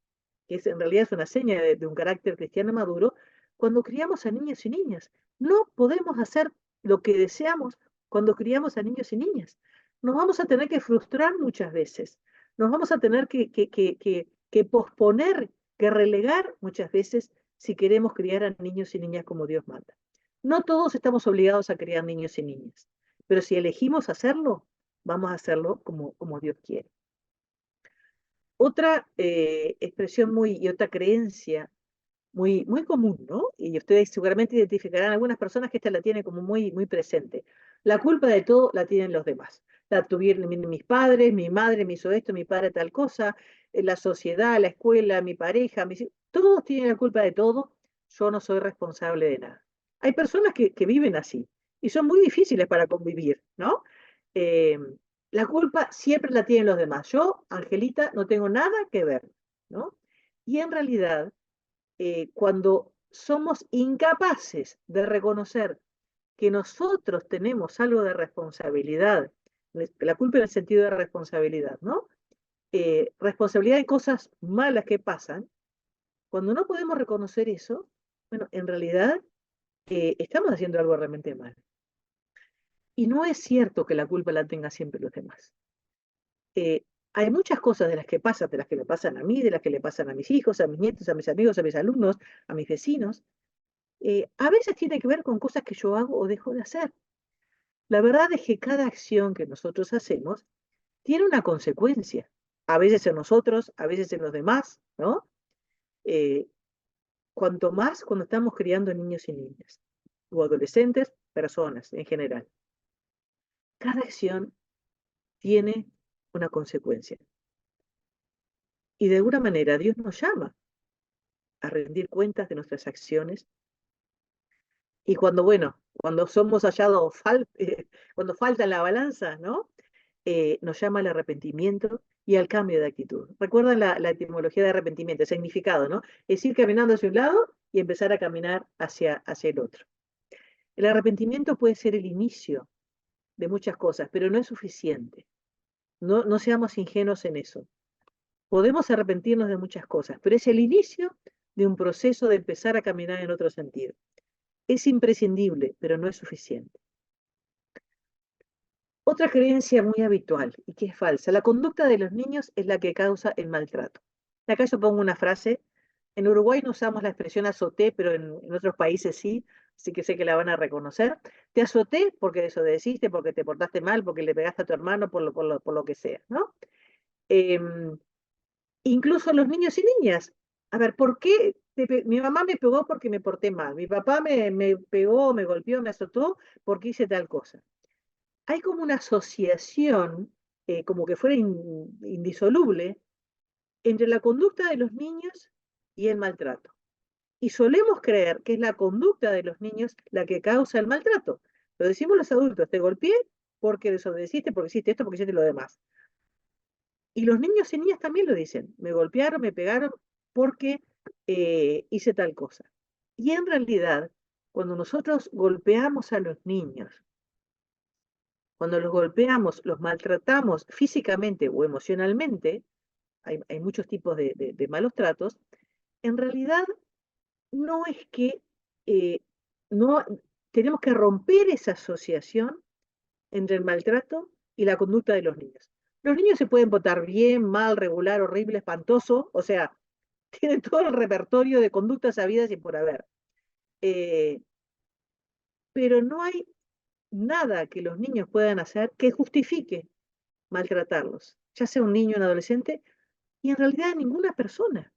que en realidad es una seña de un carácter cristiano maduro, cuando criamos a niños y niñas. No podemos hacer lo que deseamos cuando criamos a niños y niñas. Nos vamos a tener que frustrar muchas veces. Nos vamos a tener que posponer, que relegar muchas veces si queremos criar a niños y niñas como Dios manda. No todos estamos obligados a criar niños y niñas, pero si elegimos hacerlo, vamos a hacerlo como Dios quiere. Otra expresión y otra creencia muy común, ¿no? Y ustedes seguramente identificarán algunas personas que esta la tienen como muy presente. La culpa de todo la tienen los demás. La tuvieron mis padres, mi madre me hizo esto, mi padre tal cosa, la sociedad, la escuela, mi pareja, todos tienen la culpa de todo, yo no soy responsable de nada. Hay personas que viven así y son muy difíciles para convivir, ¿no? Eh, la culpa siempre la tienen los demás. Yo, Angelita, no tengo nada que ver, ¿no? Y en realidad, cuando somos incapaces de reconocer que nosotros tenemos algo de responsabilidad, la culpa en el sentido de responsabilidad, ¿no? Responsabilidad de cosas malas que pasan, cuando no podemos reconocer eso, bueno, en realidad estamos haciendo algo realmente mal. Y no es cierto que la culpa la tengan siempre los demás. Eh, Hay muchas cosas de las que pasan, de las que me pasan a mí, de las que le pasan a mis hijos, a mis nietos, a mis amigos, a mis alumnos, a mis vecinos. A veces tiene que ver con cosas que yo hago o dejo de hacer. La verdad es que cada acción que nosotros hacemos tiene una consecuencia. A veces en nosotros, a veces en los demás, ¿no? Eh, Cuanto más cuando estamos criando niños y niñas, o adolescentes, personas en general. Cada acción tiene una consecuencia. Y de alguna manera Dios nos llama a rendir cuentas de nuestras acciones. Y cuando somos hallados, cuando falta la balanza, ¿no? Nos llama al arrepentimiento y al cambio de actitud. Recuerdan la etimología de arrepentimiento, el significado, ¿no? Es ir caminando hacia un lado y empezar a caminar hacia el otro. El arrepentimiento puede ser el inicio de muchas cosas, pero no es suficiente. No seamos ingenuos en eso. Podemos arrepentirnos de muchas cosas, pero es el inicio de un proceso de empezar a caminar en otro sentido. Es imprescindible, pero no es suficiente. Otra creencia muy habitual y que es falsa, la conducta de los niños es la que causa el maltrato. Acá yo pongo una frase, en Uruguay no usamos la expresión azoté, pero en otros países sí, así que sé que la van a reconocer. Te azoté porque desobedeciste, porque te portaste mal, porque le pegaste a tu hermano, por lo que sea, ¿no? Incluso los niños y niñas. A ver, ¿por qué mi mamá me pegó porque me porté mal? Mi papá me pegó, me golpeó, me azotó porque hice tal cosa. Hay como una asociación, como que fuera indisoluble, entre la conducta de los niños y el maltrato. Y solemos creer que es la conducta de los niños la que causa el maltrato. Lo decimos los adultos, te golpeé porque desobedeciste, porque hiciste esto, porque hiciste lo demás. Y los niños y niñas también lo dicen, me golpearon, me pegaron porque hice tal cosa. Y en realidad, cuando nosotros golpeamos a los niños, cuando los golpeamos, los maltratamos físicamente o emocionalmente, hay muchos tipos de malos tratos, en realidad no es que no tenemos que romper esa asociación entre el maltrato y la conducta de los niños. Los niños se pueden portar bien, mal, regular, horrible, espantoso, o sea, tienen todo el repertorio de conductas habidas y por haber. Eh, pero no hay nada que los niños puedan hacer que justifique maltratarlos, ya sea un niño o un adolescente, y en realidad ninguna persona.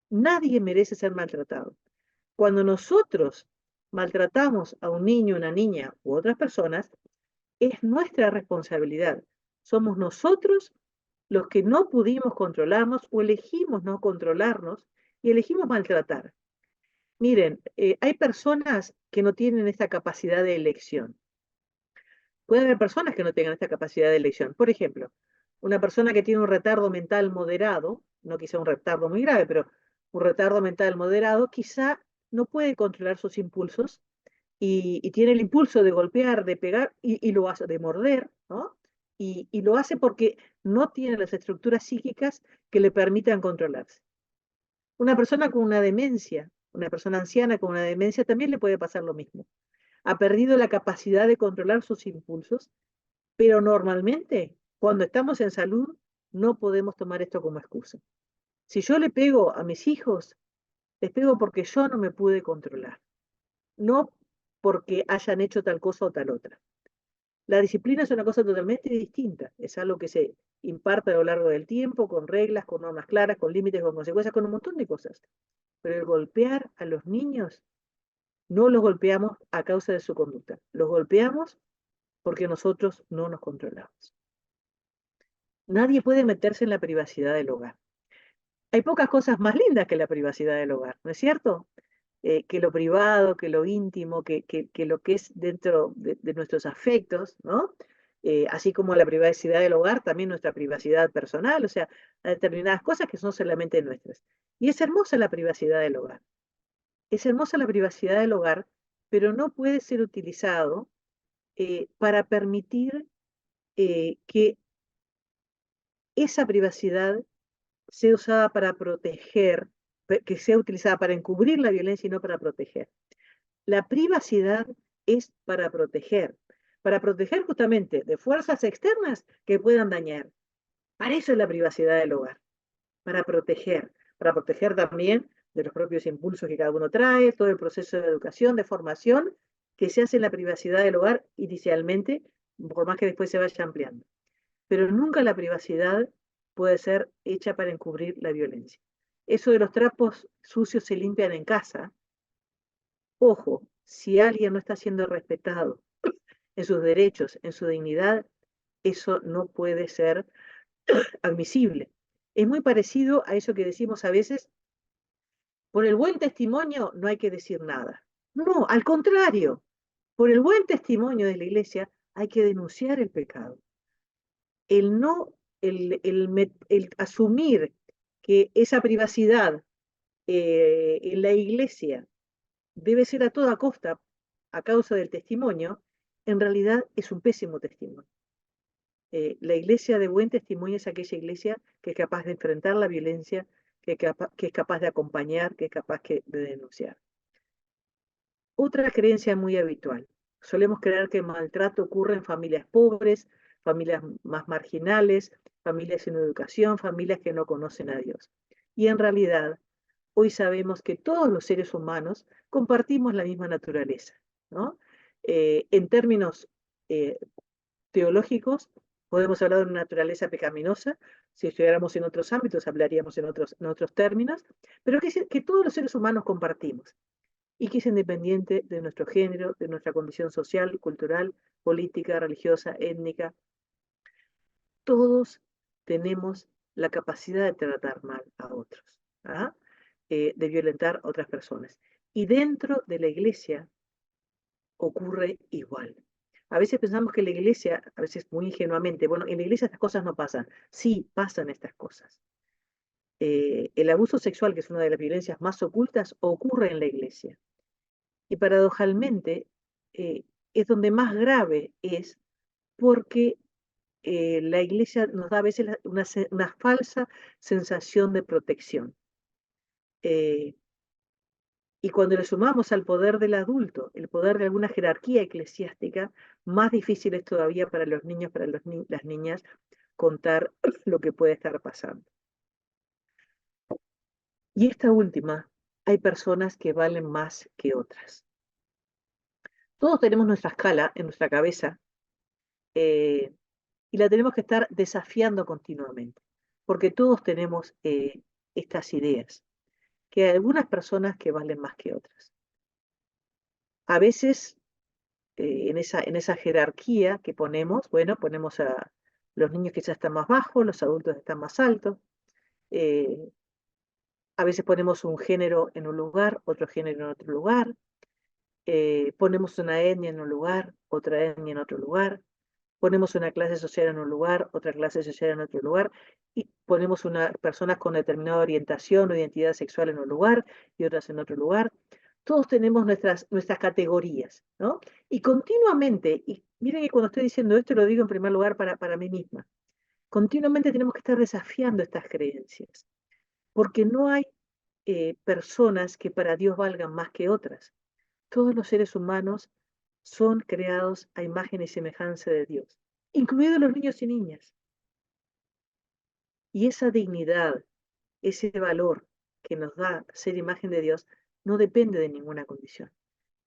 Nadie merece ser maltratado. Cuando nosotros maltratamos a un niño, una niña u otras personas, es nuestra responsabilidad. Somos nosotros los que no pudimos controlarnos o elegimos no controlarnos y elegimos maltratar. Miren, hay personas que no tienen esta capacidad de elección. Puede haber personas que no tengan esta capacidad de elección. Por ejemplo, una persona que tiene un retardo mental moderado, no quizá un retardo muy grave, pero un retardo mental moderado, quizá no puede controlar sus impulsos y tiene el impulso de golpear, de pegar y lo hace, de morder, ¿no? Y lo hace porque no tiene las estructuras psíquicas que le permitan controlarse. Una persona con una demencia, una persona anciana con una demencia también le puede pasar lo mismo. Ha perdido la capacidad de controlar sus impulsos, pero normalmente cuando estamos en salud no podemos tomar esto como excusa. Si yo le pego a mis hijos, les pego porque yo no me pude controlar, no porque hayan hecho tal cosa o tal otra. La disciplina es una cosa totalmente distinta, es algo que se imparte a lo largo del tiempo, con reglas, con normas claras, con límites, con consecuencias, con un montón de cosas. Pero el golpear a los niños, no los golpeamos a causa de su conducta, los golpeamos porque nosotros no nos controlamos. Nadie puede meterse en la privacidad del hogar. Hay pocas cosas más lindas que la privacidad del hogar, ¿no es cierto? Que lo privado, que lo íntimo, que lo que es dentro de nuestros afectos, ¿no? Así como la privacidad del hogar, también nuestra privacidad personal, o sea, hay determinadas cosas que son solamente nuestras. Y es hermosa la privacidad del hogar. Es hermosa la privacidad del hogar, pero no puede ser utilizado para permitir que esa privacidad sea usada para proteger, que sea utilizada para encubrir la violencia y no para proteger. La privacidad es para proteger justamente de fuerzas externas que puedan dañar. Para eso es la privacidad del hogar, para proteger también de los propios impulsos que cada uno trae, todo el proceso de educación, de formación que se hace en la privacidad del hogar inicialmente, por más que después se vaya ampliando. Pero nunca la privacidad puede ser hecha para encubrir la violencia. Eso de los trapos sucios se limpian en casa. Ojo, si alguien no está siendo respetado en sus derechos, en su dignidad, eso no puede ser admisible. Es muy parecido a eso que decimos a veces, por el buen testimonio no hay que decir nada. No, al contrario, por el buen testimonio de la iglesia hay que denunciar el pecado. El no, el asumir que esa privacidad en la iglesia debe ser a toda costa a causa del testimonio, en realidad es un pésimo testimonio. La iglesia de buen testimonio es aquella iglesia que es capaz de enfrentar la violencia, que es capaz de acompañar, que es capaz de denunciar. Otra creencia muy habitual. Solemos creer que el maltrato ocurre en familias pobres, familias más marginales, familias sin educación, familias que no conocen a Dios. Y en realidad, hoy sabemos que todos los seres humanos compartimos la misma naturaleza, ¿no? En términos eh, teológicos, podemos hablar de una naturaleza pecaminosa. Si estudiáramos en otros ámbitos, hablaríamos en otros términos, pero que todos los seres humanos compartimos y que es independiente de nuestro género, de nuestra condición social, cultural, política, religiosa, étnica. Todos tenemos la capacidad de tratar mal a otros, ¿ah? De violentar a otras personas. Y dentro de la iglesia ocurre igual. A veces pensamos que la iglesia, a veces muy ingenuamente, bueno, en la iglesia estas cosas no pasan. Sí, pasan estas cosas. El abuso sexual, que es una de las violencias más ocultas, ocurre en la iglesia. Y paradojalmente, es donde más grave es porque la iglesia nos da a veces una falsa sensación de protección. Y cuando le sumamos al poder del adulto, el poder de alguna jerarquía eclesiástica, más difícil es todavía para los niños, para las niñas, contar lo que puede estar pasando. Y esta última, hay personas que valen más que otras. Todos tenemos nuestra escala en nuestra cabeza, eh, y la tenemos que estar desafiando continuamente, porque todos tenemos estas ideas, que hay algunas personas que valen más que otras. A veces, en esa jerarquía que ponemos, bueno, ponemos a los niños que ya están más bajos, los adultos están más altos, eh, a veces ponemos un género en un lugar, otro género en otro lugar, ponemos una etnia en un lugar, otra etnia en otro lugar, ponemos una clase social en un lugar, otra clase social en otro lugar, y ponemos unas personas con determinada orientación o identidad sexual en un lugar y otras en otro lugar. Todos tenemos nuestras categorías, ¿no? Y continuamente, y miren que cuando estoy diciendo esto lo digo en primer lugar para mí misma, continuamente tenemos que estar desafiando estas creencias, porque no hay personas que para Dios valgan más que otras. Todos los seres humanos son creados a imagen y semejanza de Dios, incluidos los niños y niñas. Y esa dignidad, ese valor que nos da ser imagen de Dios, no depende de ninguna condición.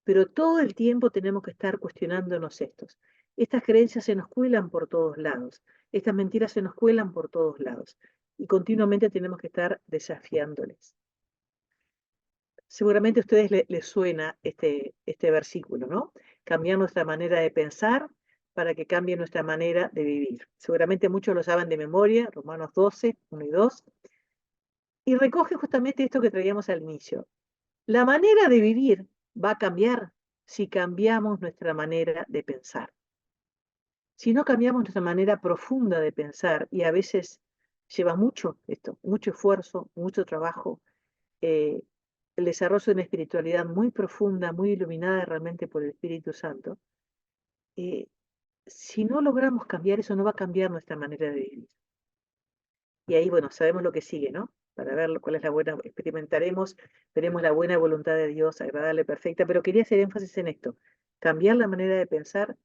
Pero todo el tiempo tenemos que estar cuestionándonos estos. Estas creencias se nos cuelan por todos lados. Estas mentiras se nos cuelan por todos lados. Y continuamente tenemos que estar desafiándoles. Seguramente a ustedes les suena este versículo, ¿no? Cambiar nuestra manera de pensar para que cambie nuestra manera de vivir. Seguramente muchos lo saben de memoria, Romanos 12, 1 y 2, y recoge justamente esto que traíamos al inicio. La manera de vivir va a cambiar si cambiamos nuestra manera de pensar. Si no cambiamos nuestra manera profunda de pensar, y a veces lleva mucho esto, mucho esfuerzo, mucho trabajo, eh, el desarrollo de una espiritualidad muy profunda, muy iluminada realmente por el Espíritu Santo, eh, si no logramos cambiar eso, no va a cambiar nuestra manera de vivir. Y ahí, bueno, sabemos lo que sigue, ¿no? Para ver cuál es la buena, experimentaremos, veremos la buena voluntad de Dios, agradable, perfecta, pero quería hacer énfasis en esto, cambiar la manera de pensar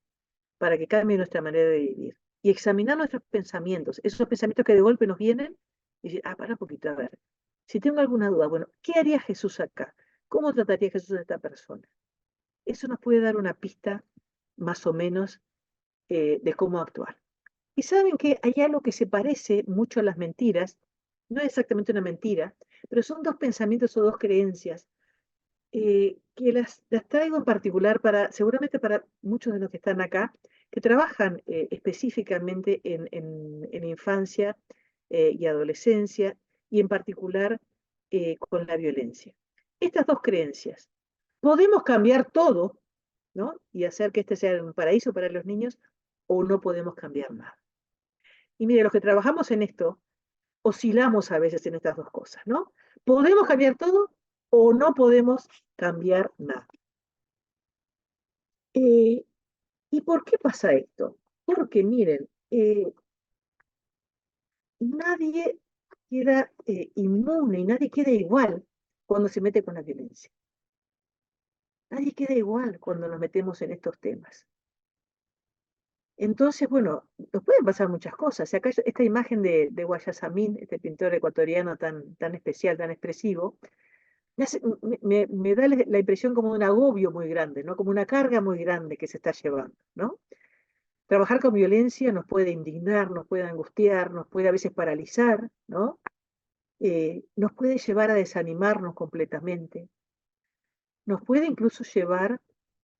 para que cambie nuestra manera de vivir. Y examinar nuestros pensamientos, esos pensamientos que de golpe nos vienen, y decir, para un poquito, a ver, si tengo alguna duda, bueno, ¿qué haría Jesús acá? ¿Cómo trataría Jesús a esta persona? Eso nos puede dar una pista más o menos de cómo actuar. Y saben que hay algo que se parece mucho a las mentiras, no es exactamente una mentira, pero son dos pensamientos o dos creencias que las traigo en particular seguramente para muchos de los que están acá, que trabajan específicamente en infancia y adolescencia, y en particular con la violencia. Estas dos creencias. Podemos cambiar todo, ¿no? Y hacer que este sea un paraíso para los niños, o no podemos cambiar nada. Y mire, los que trabajamos en esto, oscilamos a veces en estas dos cosas, ¿no? Podemos cambiar todo o no podemos cambiar nada. ¿Y por qué pasa esto? Porque miren, eh, nadie queda inmune y nadie queda igual cuando se mete con la violencia. Nadie queda igual cuando nos metemos en estos temas. Entonces, bueno, nos pueden pasar muchas cosas. Acá esta imagen de Guayasamín, este pintor ecuatoriano tan especial, tan expresivo, me da la impresión como de un agobio muy grande, ¿no? Como una carga muy grande que se está llevando, ¿no? Trabajar con violencia nos puede indignar, nos puede angustiar, nos puede a veces paralizar, ¿no? Nos puede llevar a desanimarnos completamente, nos puede incluso llevar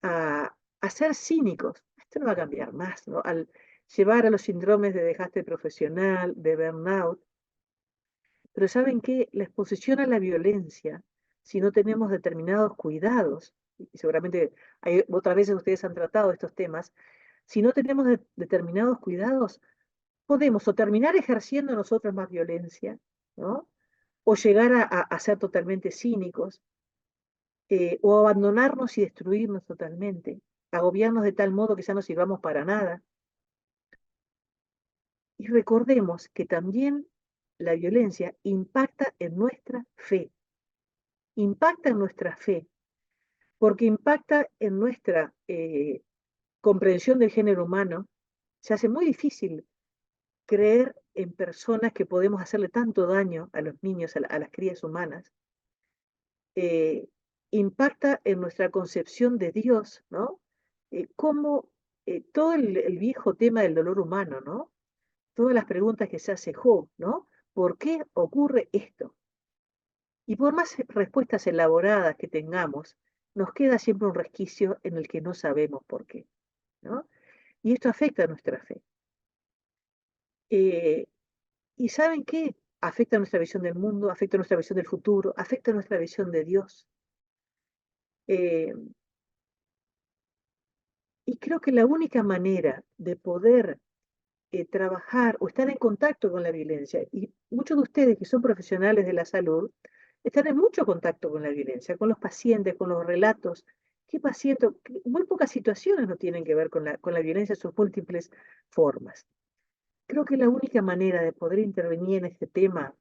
a ser cínicos. Esto no va a cambiar más, ¿no? Al llevar a los síndromes de desgaste profesional, de burnout. Pero ¿saben qué? La exposición a la violencia, si no tenemos determinados cuidados, y seguramente otras veces ustedes han tratado estos temas, si no tenemos determinados cuidados, podemos o terminar ejerciendo nosotros más violencia, ¿no? O llegar a ser totalmente cínicos, o abandonarnos y destruirnos totalmente, agobiarnos de tal modo que ya no sirvamos para nada. Y recordemos que también la violencia impacta en nuestra fe, porque impacta en nuestra comprensión del género humano. Se hace muy difícil creer en personas que podemos hacerle tanto daño a los niños, a las crías humanas. eh, Impacta en nuestra concepción de Dios, ¿no? Cómo todo el viejo tema del dolor humano, ¿no? Todas las preguntas que se hace Job, ¿no? ¿Por qué ocurre esto? Y por más respuestas elaboradas que tengamos, nos queda siempre un resquicio en el que no sabemos por qué, ¿no? Y esto afecta a nuestra fe. Eh, ¿Y saben qué? Afecta nuestra visión del mundo, afecta nuestra visión del futuro, afecta nuestra visión de Dios. Eh, y creo que la única manera de poder trabajar o estar en contacto con la violencia, y muchos de ustedes que son profesionales de la salud, están en mucho contacto con la violencia, con los pacientes, con los relatos. ¿Qué paciente? Muy pocas situaciones no tienen que ver con la violencia en sus múltiples formas. Creo que la única manera de poder intervenir en este tema,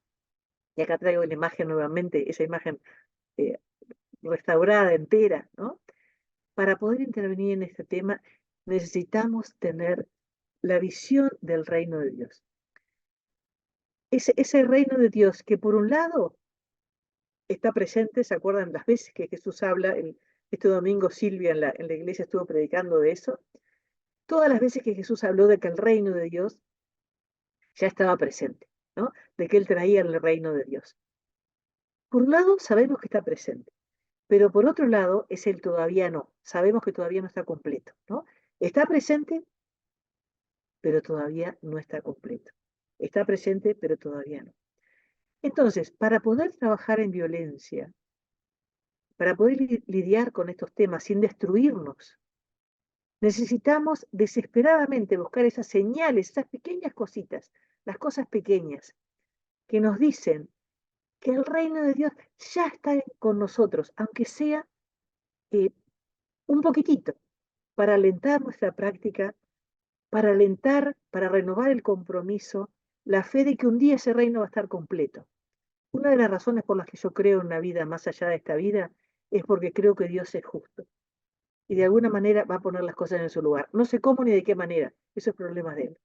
y acá traigo la imagen nuevamente, esa imagen eh, restaurada entera, ¿no? Para poder intervenir en este tema necesitamos tener la visión del reino de Dios. Ese reino de Dios que por un lado está presente, ¿se acuerdan las veces que Jesús habla? Este domingo Silvia en la iglesia estuvo predicando de eso. Todas las veces que Jesús habló de que el reino de Dios ya estaba presente, ¿no? De que Él traía el reino de Dios. Por un lado, sabemos que está presente, pero por otro lado, es Él todavía no. Sabemos que todavía no está completo, ¿no? Está presente, pero todavía no está completo. Está presente, pero todavía no. Entonces, para poder trabajar en violencia, para poder lidiar con estos temas sin destruirnos, necesitamos desesperadamente buscar esas señales, esas pequeñas cositas, las cosas pequeñas, que nos dicen que el reino de Dios ya está con nosotros, aunque sea eh, un poquitito, para alentar nuestra práctica, para alentar, para renovar el compromiso, la fe de que un día ese reino va a estar completo. Una de las razones por las que yo creo en una vida más allá de esta vida es porque creo que Dios es justo y de alguna manera va a poner las cosas en su lugar. No sé cómo ni de qué manera, eso es problema de Él.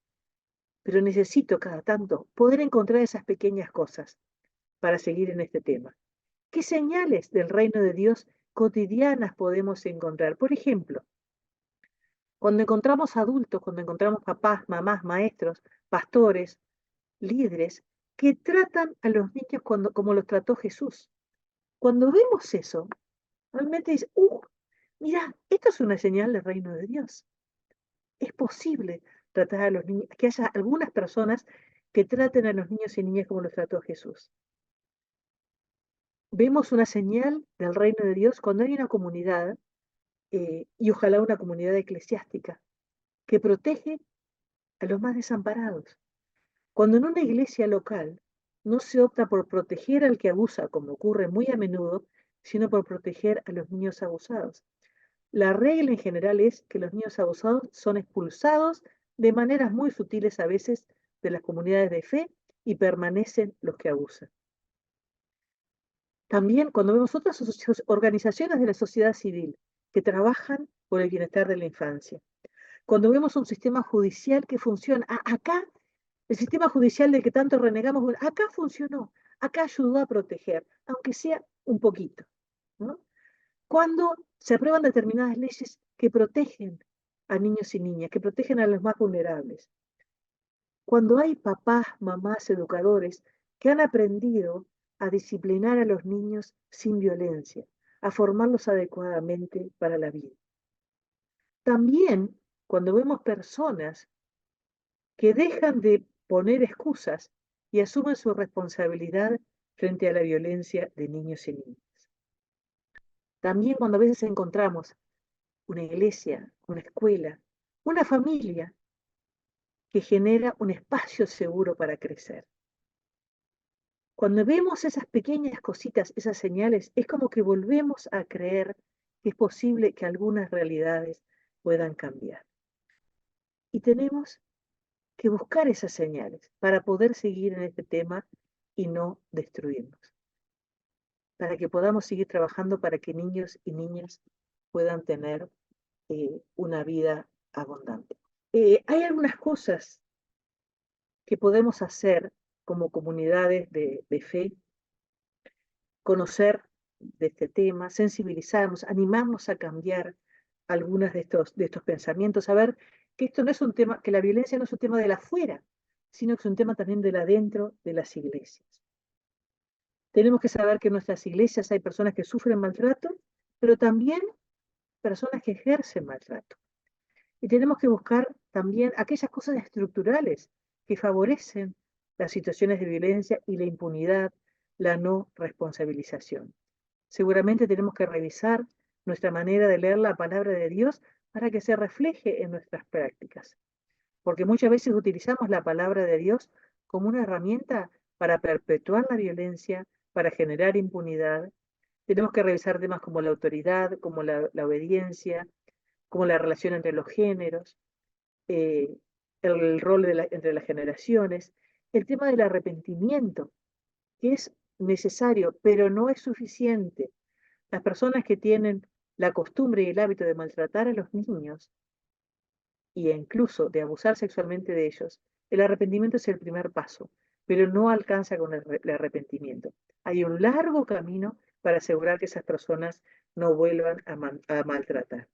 Pero necesito cada tanto poder encontrar esas pequeñas cosas para seguir en este tema. ¿Qué señales del reino de Dios cotidianas podemos encontrar? Por ejemplo, cuando encontramos adultos, cuando encontramos papás, mamás, maestros, pastores, líderes, que tratan a los niños como los trató Jesús. Cuando vemos eso, realmente dice, mira, esto es una señal del reino de Dios. Es posible tratar a los niños, que haya algunas personas que traten a los niños y niñas como los trató Jesús. Vemos una señal del reino de Dios cuando hay una comunidad, y ojalá una comunidad eclesiástica, que protege a los más desamparados. Cuando en una iglesia local no se opta por proteger al que abusa, como ocurre muy a menudo, sino por proteger a los niños abusados. La regla en general es que los niños abusados son expulsados de maneras muy sutiles a veces, de las comunidades de fe y permanecen los que abusan. También cuando vemos otras organizaciones de la sociedad civil que trabajan por el bienestar de la infancia, cuando vemos un sistema judicial que funciona, acá, el sistema judicial del que tanto renegamos, bueno, acá funcionó, acá ayudó a proteger, aunque sea un poquito, ¿no? Cuando se aprueban determinadas leyes que protegen a niños y niñas, que protegen a los más vulnerables. Cuando hay papás, mamás, educadores que han aprendido a disciplinar a los niños sin violencia, a formarlos adecuadamente para la vida. También cuando vemos personas que dejan de poner excusas y asumen su responsabilidad frente a la violencia de niños y niñas. También cuando a veces encontramos una iglesia, una escuela, una familia que genera un espacio seguro para crecer. Cuando vemos esas pequeñas cositas, esas señales, es como que volvemos a creer que es posible que algunas realidades puedan cambiar. Y tenemos que buscar esas señales para poder seguir en este tema y no destruirnos. Para que podamos seguir trabajando para que niños y niñas puedan tener una vida abundante. Hay algunas cosas que podemos hacer como comunidades de fe, conocer de este tema, sensibilizarnos, animarnos a cambiar algunos de estos pensamientos, saber que esto no es un tema, que la violencia no es un tema de la afuera, sino que es un tema también de la adentro de las iglesias. Tenemos que saber que en nuestras iglesias hay personas que sufren maltrato, pero también personas que ejercen maltrato. Y tenemos que buscar también aquellas cosas estructurales que favorecen las situaciones de violencia y la impunidad, la no responsabilización. Seguramente tenemos que revisar nuestra manera de leer la palabra de Dios para que se refleje en nuestras prácticas. Porque muchas veces utilizamos la palabra de Dios como una herramienta para perpetuar la violencia, para generar impunidad. Tenemos que revisar temas como la autoridad, como la obediencia, como la relación entre los géneros, eh, el rol entre las generaciones, el tema del arrepentimiento, que es necesario, pero no es suficiente. Las personas que tienen la costumbre y el hábito de maltratar a los niños e incluso de abusar sexualmente de ellos, el arrepentimiento es el primer paso, pero no alcanza con el arrepentimiento. Hay un largo camino para asegurar que esas personas no vuelvan a maltratar.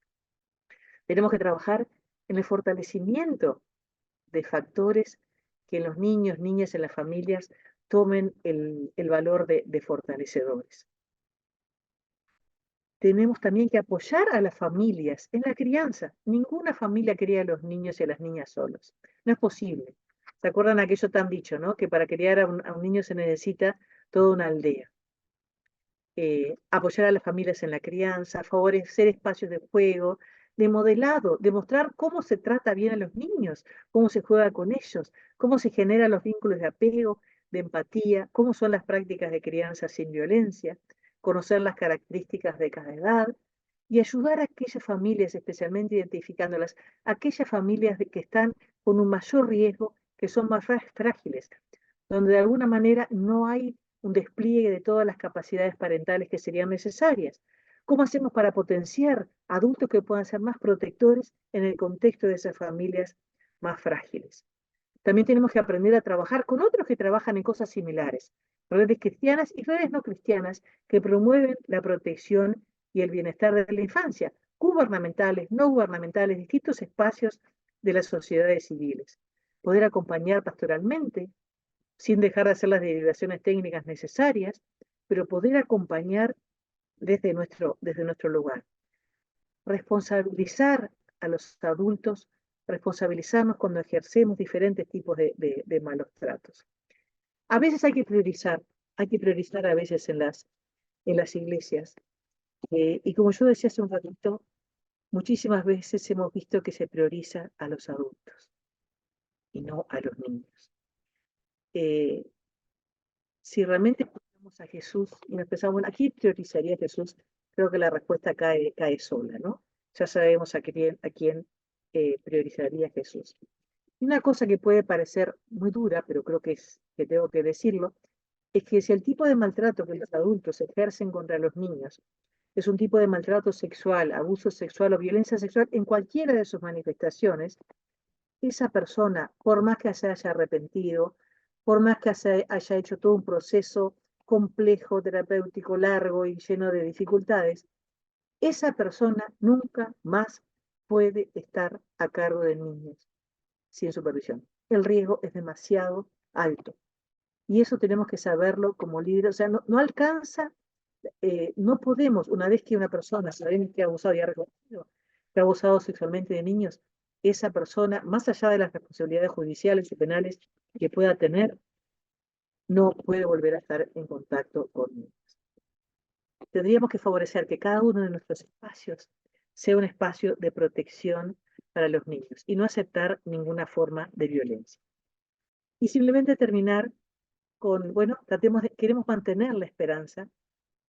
Tenemos que trabajar en el fortalecimiento de factores que en los niños, niñas, en las familias tomen el valor de fortalecedores. Tenemos también que apoyar a las familias en la crianza. Ninguna familia cría a los niños y a las niñas solos. No es posible. ¿Se acuerdan aquello tan dicho, no? Que para criar a un niño se necesita toda una aldea. Apoyar a las familias en la crianza, favorecer espacios de juego, de modelado, demostrar cómo se trata bien a los niños, cómo se juega con ellos, cómo se generan los vínculos de apego, de empatía, cómo son las prácticas de crianza sin violencia, conocer las características de cada edad y ayudar a aquellas familias, especialmente identificándolas, aquellas familias que están con un mayor riesgo, que son más frágiles, donde de alguna manera no hay un despliegue de todas las capacidades parentales que serían necesarias. ¿Cómo hacemos para potenciar adultos que puedan ser más protectores en el contexto de esas familias más frágiles? También tenemos que aprender a trabajar con otros que trabajan en cosas similares, redes cristianas y redes no cristianas que promueven la protección y el bienestar de la infancia, gubernamentales, no gubernamentales, distintos espacios de las sociedades civiles. Poder acompañar pastoralmente, sin dejar de hacer las derivaciones técnicas necesarias, pero poder acompañar desde nuestro lugar. Responsabilizar a los adultos, responsabilizarnos cuando ejercemos diferentes tipos de malos tratos. A veces hay que priorizar a veces en las iglesias. Y como yo decía hace un ratito, muchísimas veces hemos visto que se prioriza a los adultos y no a los niños. Si realmente escuchamos a Jesús y nos pensamos, bueno, ¿a quién priorizaría Jesús? Creo que la respuesta cae sola, ¿no? Ya sabemos a quién priorizaría Jesús. Y una cosa que puede parecer muy dura, pero creo que tengo que decirlo, es que si el tipo de maltrato que los adultos ejercen contra los niños es un tipo de maltrato sexual, abuso sexual o violencia sexual en cualquiera de sus manifestaciones, esa persona, por más que se haya arrepentido, por más que haya hecho todo un proceso complejo, terapéutico, largo y lleno de dificultades, esa persona nunca más puede estar a cargo de niños sin supervisión. El riesgo es demasiado alto. Y eso tenemos que saberlo como líderes. O sea, no alcanza, no podemos, una vez que una persona sabemos que ha abusado y ha reconocido que ha abusado sexualmente de niños, esa persona, más allá de las responsabilidades judiciales y penales que pueda tener, no puede volver a estar en contacto con niños. Tendríamos que favorecer que cada uno de nuestros espacios sea un espacio de protección para los niños y no aceptar ninguna forma de violencia. Y simplemente terminar con, bueno, queremos mantener la esperanza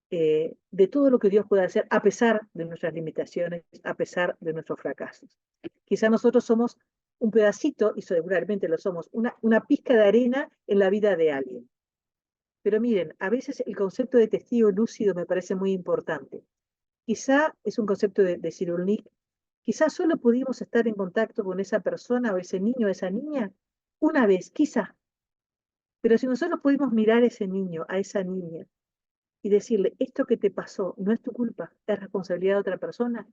de todo lo que Dios puede hacer a pesar de nuestras limitaciones, a pesar de nuestros fracasos. Quizá nosotros somos un pedacito, y seguramente lo somos, una pizca de arena en la vida de alguien. Pero miren, a veces el concepto de testigo lúcido me parece muy importante. Quizá es un concepto de Cyrulnik, quizá solo pudimos estar en contacto con esa persona o ese niño o esa niña una vez, quizá. Pero si nosotros pudimos mirar a ese niño, a esa niña, y decirle, esto que te pasó no es tu culpa, es responsabilidad de otra persona,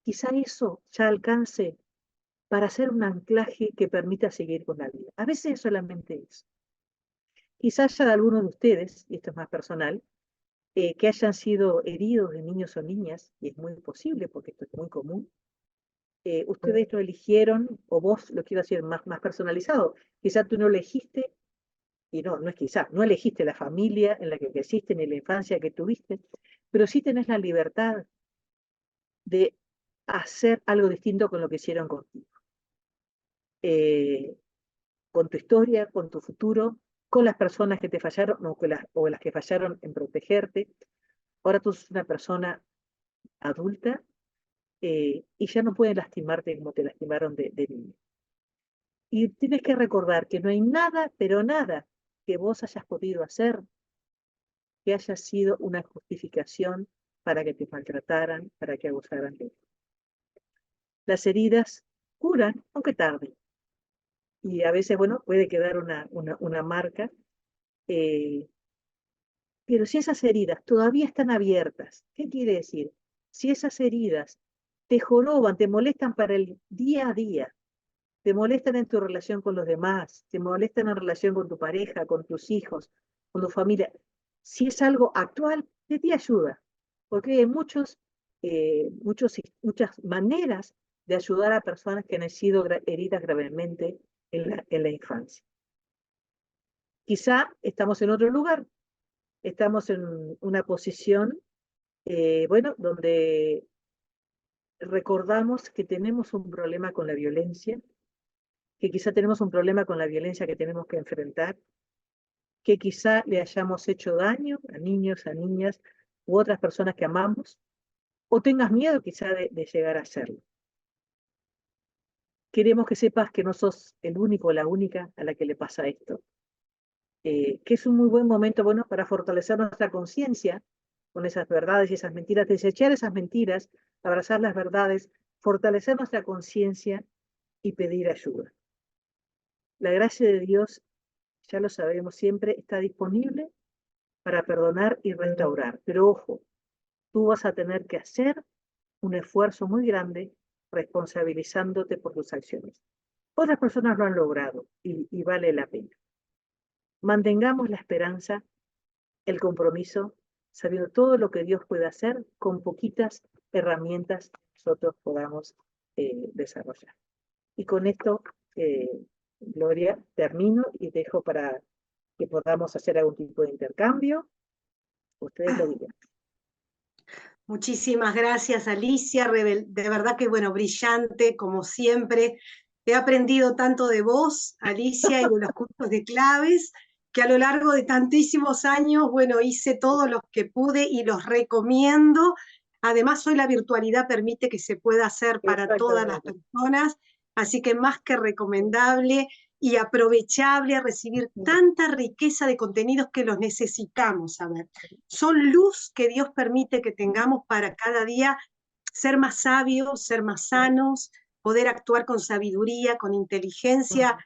quizá eso ya alcance para hacer un anclaje que permita seguir con la vida. A veces es solamente eso. Quizás haya de algunos de ustedes, y esto es más personal, que hayan sido heridos de niños o niñas, y es muy posible porque esto es muy común. Ustedes lo eligieron, o vos lo quiero decir más personalizado. Quizás tú no elegiste, y no es quizás, no elegiste la familia en la que creciste ni la infancia que tuviste, pero sí tenés la libertad de hacer algo distinto con lo que hicieron contigo. Con tu historia, con tu futuro, con las personas que te fallaron o las que fallaron en protegerte. Ahora tú sos una persona adulta y ya no pueden lastimarte como te lastimaron de niño. Y tienes que recordar que no hay nada, pero nada, que vos hayas podido hacer que haya sido una justificación para que te maltrataran, para que abusaran de ti. Las heridas curan, aunque tarde. Y a veces, bueno, puede quedar una marca. Pero si esas heridas todavía están abiertas, ¿qué quiere decir? Si esas heridas te joroban, te molestan para el día a día, te molestan en tu relación con los demás, te molestan en relación con tu pareja, con tus hijos, con tu familia, si es algo actual, te ayuda, porque hay muchas maneras de ayudar a personas que han sido heridas gravemente en la infancia. Quizá estamos en otro lugar, estamos en una posición, bueno, donde recordamos que tenemos un problema con la violencia, que quizá tenemos un problema con la violencia que tenemos que enfrentar, que quizá le hayamos hecho daño a niños, a niñas u otras personas que amamos, o tengas miedo quizá de llegar a hacerlo. Queremos que sepas que no sos el único o la única a la que le pasa esto, que es un muy buen momento, bueno, para fortalecer nuestra conciencia con esas verdades y esas mentiras, desechar esas mentiras, abrazar las verdades, fortalecer nuestra conciencia y pedir ayuda. La gracia de Dios, ya lo sabemos, siempre está disponible para perdonar y restaurar. Pero ojo, tú vas a tener que hacer un esfuerzo muy grande responsabilizándote por tus acciones. Otras personas lo han logrado y vale la pena. Mantengamos la esperanza, el compromiso, sabiendo todo lo que Dios puede hacer con poquitas herramientas que nosotros podamos desarrollar. Y con esto, Gloria, termino y dejo para que podamos hacer algún tipo de intercambio. Ustedes lo dirán. Muchísimas gracias, Alicia. De verdad que, bueno, brillante, como siempre. He aprendido tanto de vos, Alicia, y de los cursos de claves, que a lo largo de tantísimos años, bueno, hice todos los que pude y los recomiendo. Además, hoy la virtualidad permite que se pueda hacer para todas las personas. así que más que recomendable y aprovechable a recibir tanta riqueza de contenidos que los necesitamos saber. Son luz que Dios permite que tengamos para cada día ser más sabios, ser más sanos, poder actuar con sabiduría, con inteligencia,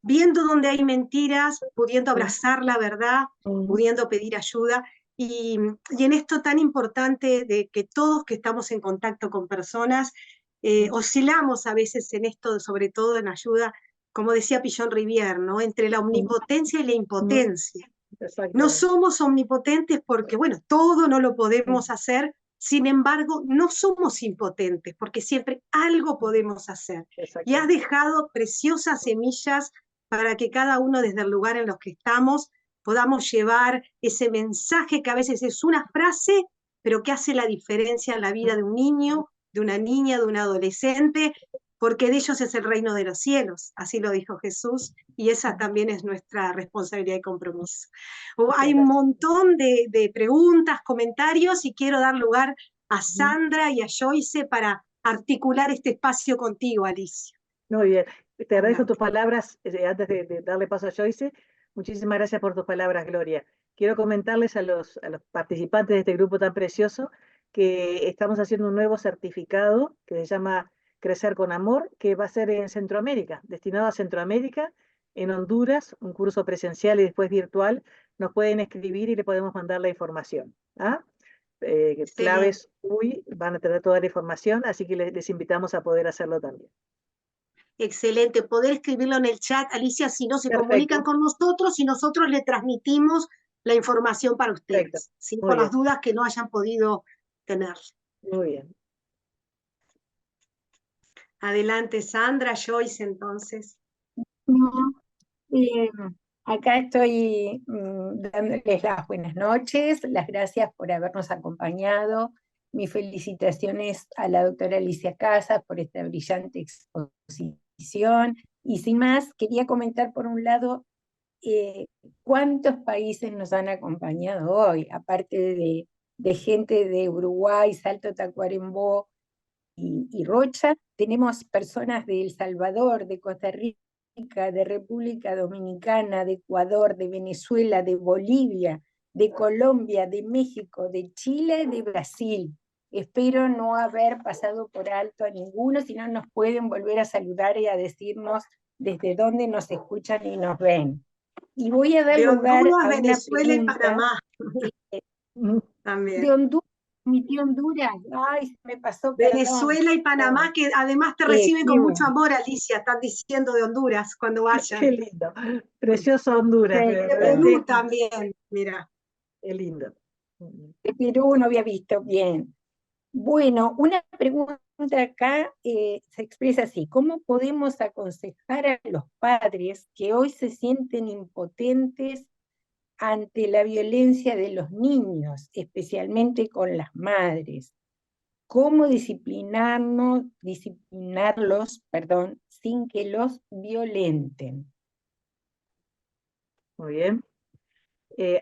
viendo donde hay mentiras, pudiendo abrazar la verdad, pudiendo pedir ayuda. Y en esto tan importante de que todos que estamos en contacto con personas, oscilamos a veces en esto, sobre todo en ayuda, como decía Pillon Rivière, ¿no? Entre la omnipotencia y la impotencia. No somos omnipotentes porque, bueno, todo no lo podemos hacer, sin embargo, no somos impotentes porque siempre algo podemos hacer. Y has dejado preciosas semillas para que cada uno desde el lugar en los que estamos podamos llevar ese mensaje que a veces es una frase, pero que hace la diferencia en la vida de un niño, de una niña, de un adolescente, porque de ellos es el reino de los cielos, así lo dijo Jesús, y esa también es nuestra responsabilidad y compromiso. Hay un montón de preguntas, comentarios, y quiero dar lugar a Sandra y a Joyce para articular este espacio contigo, Alicia. Muy bien, te agradezco tus palabras, antes de darle paso a Joyce. Muchísimas gracias por tus palabras, Gloria. Quiero comentarles a los participantes de este grupo tan precioso que estamos haciendo un nuevo certificado que se llama Crecer con Amor, que va a ser en Centroamérica, destinado a Centroamérica, en Honduras, un curso presencial y después virtual. Nos pueden escribir y le podemos mandar la información. ¿Ah? Claves UI van a tener toda la información, así que les invitamos a poder hacerlo también. Excelente, poder escribirlo en el chat, Alicia, si no se comunican con nosotros y nosotros le transmitimos la información para ustedes, ¿sí? Por las dudas que no hayan podido tener. Muy bien. Adelante, Sandra, Joyce, entonces. Acá estoy dándoles las buenas noches, las gracias por habernos acompañado. Mis felicitaciones a la doctora Alicia Casas por esta brillante exposición. Y sin más, quería comentar por un lado cuántos países nos han acompañado hoy, aparte de gente de Uruguay, Salto, Tacuarembó y Rocha. Tenemos personas de El Salvador, de Costa Rica, de República Dominicana, de Ecuador, de Venezuela, de Bolivia, de Colombia, de México, de Chile, de Brasil. Espero no haber pasado por alto a ninguno, si no nos pueden volver a saludar y a decirnos desde dónde nos escuchan y nos ven. Y voy a dar lugar a Venezuela una pregunta, y Panamá. También. De Honduras, mi tía Honduras, ay, se me pasó. Venezuela y Panamá, que además te reciben con mucho amor, Alicia, están diciendo de Honduras cuando vayan. Qué lindo, precioso Honduras. De Perú también, mira. Qué lindo. De Perú no había visto bien. Bueno, una pregunta acá se expresa así: ¿cómo podemos aconsejar a los padres que hoy se sienten impotentes ante la violencia de los niños, especialmente con las madres? ¿Cómo disciplinarlos, sin que los violenten? Muy bien.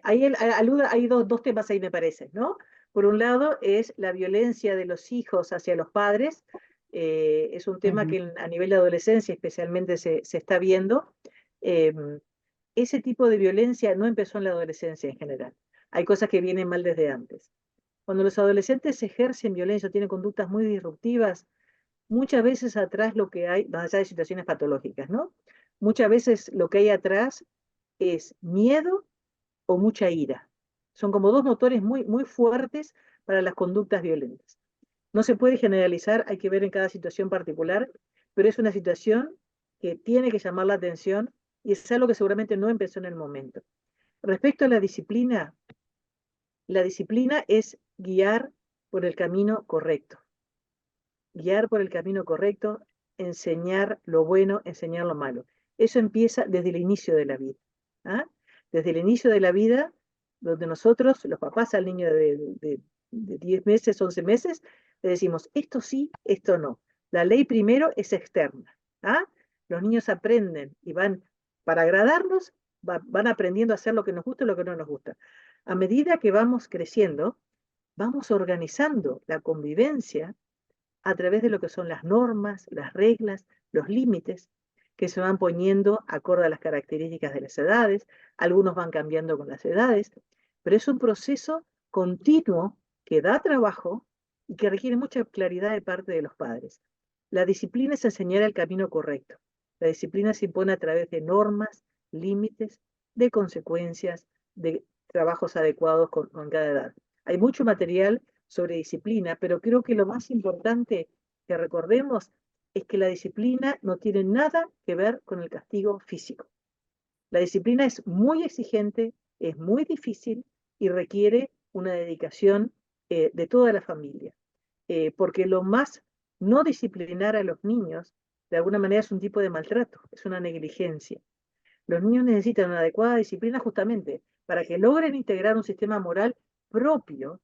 Hay dos temas ahí, me parece, ¿no? Por un lado es la violencia de los hijos hacia los padres. Es un tema que a nivel de adolescencia especialmente se está viendo. Ese tipo de violencia no empezó en la adolescencia en general. Hay cosas que vienen mal desde antes. Cuando los adolescentes ejercen violencia, tienen conductas muy disruptivas, muchas veces atrás lo que hay, más allá de situaciones patológicas, ¿no? Muchas veces lo que hay atrás es miedo o mucha ira. Son como dos motores muy, muy fuertes para las conductas violentas. No se puede generalizar, hay que ver en cada situación particular, pero es una situación que tiene que llamar la atención y es algo que seguramente no empezó en el momento. Respecto a la disciplina es guiar por el camino correcto. Guiar por el camino correcto, enseñar lo bueno, enseñar lo malo. Eso empieza desde el inicio de la vida. ¿Ah? Desde el inicio de la vida, donde nosotros, los papás al niño de 10 meses, 11 meses, le decimos, esto sí, esto no. La ley primero es externa. ¿Ah? Los niños aprenden y van, para agradarnos, van aprendiendo a hacer lo que nos gusta y lo que no nos gusta. A medida que vamos creciendo, vamos organizando la convivencia a través de lo que son las normas, las reglas, los límites que se van poniendo acorde a las características de las edades, algunos van cambiando con las edades, pero es un proceso continuo que da trabajo y que requiere mucha claridad de parte de los padres. La disciplina es enseñar el camino correcto. La disciplina se impone a través de normas, límites, de consecuencias, de trabajos adecuados con cada edad. Hay mucho material sobre disciplina, pero creo que lo más importante que recordemos es que la disciplina no tiene nada que ver con el castigo físico. La disciplina es muy exigente, es muy difícil y requiere una dedicación de toda la familia. Porque lo más no disciplinar a los niños, de alguna manera es un tipo de maltrato, es una negligencia. Los niños necesitan una adecuada disciplina justamente para que logren integrar un sistema moral propio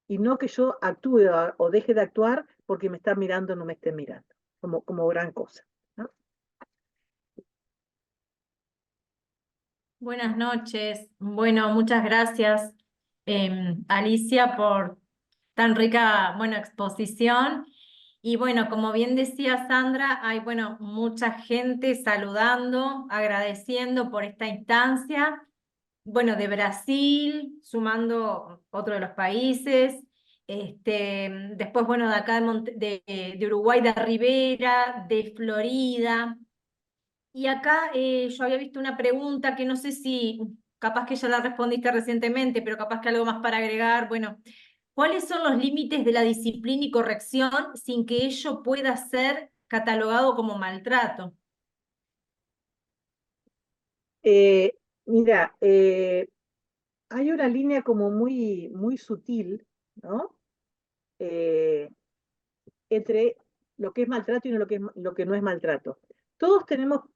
y no que yo actúe o deje de actuar porque me están mirando o no me estén mirando, como gran cosa, ¿no? Buenas noches. Bueno, muchas gracias, Alicia, por tan rica, bueno, exposición. Y bueno, como bien decía Sandra, hay, bueno, mucha gente saludando, agradeciendo por esta instancia. Bueno, de Brasil, sumando otro de los países. Después, bueno, de acá de Uruguay, de Rivera, de Florida. Y acá yo había visto una pregunta que no sé si, capaz que ya la respondiste recientemente, pero capaz que algo más para agregar. Bueno, ¿cuáles son los límites de la disciplina y corrección sin que ello pueda ser catalogado como maltrato? Mira, hay una línea como muy sutil, ¿no? Entre lo que es maltrato y lo que no es maltrato. Todos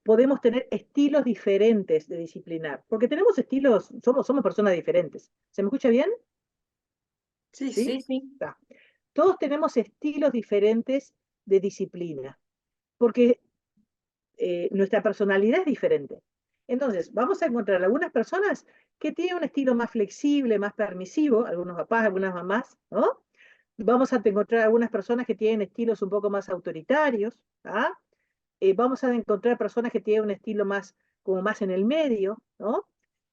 podemos tener estilos diferentes de disciplinar, porque tenemos estilos, somos personas diferentes. ¿Se me escucha bien? Sí, ¿Sí? Sí, sí. Está. Todos tenemos estilos diferentes de disciplina, porque nuestra personalidad es diferente. Entonces, vamos a encontrar algunas personas que tienen un estilo más flexible, más permisivo, algunos papás, algunas mamás, ¿no? Vamos a encontrar algunas personas que tienen estilos un poco más autoritarios, ¿ah? Vamos a encontrar personas que tienen un estilo más, como más en el medio, ¿no?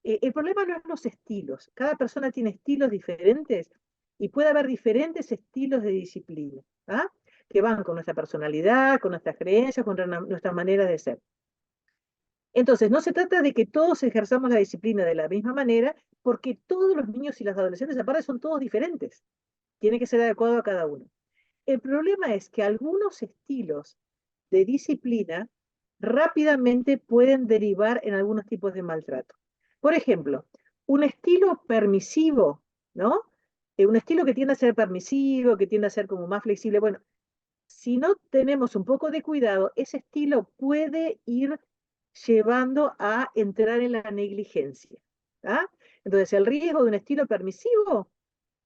El problema no es los estilos, cada persona tiene estilos diferentes y puede haber diferentes estilos de disciplina, ¿ah? Que van con nuestra personalidad, con nuestras creencias, con nuestras maneras de ser. Entonces, no se trata de que todos ejerzamos la disciplina de la misma manera, porque todos los niños y las adolescentes, aparte, son todos diferentes. Tiene que ser adecuado a cada uno. El problema es que algunos estilos de disciplina rápidamente pueden derivar en algunos tipos de maltrato. Por ejemplo, un estilo permisivo, ¿no? Un estilo que tiende a ser permisivo, que tiende a ser como más flexible. Bueno, si no tenemos un poco de cuidado, ese estilo puede ir llevando a entrar en la negligencia. ¿Ah? Entonces, el riesgo de un estilo permisivo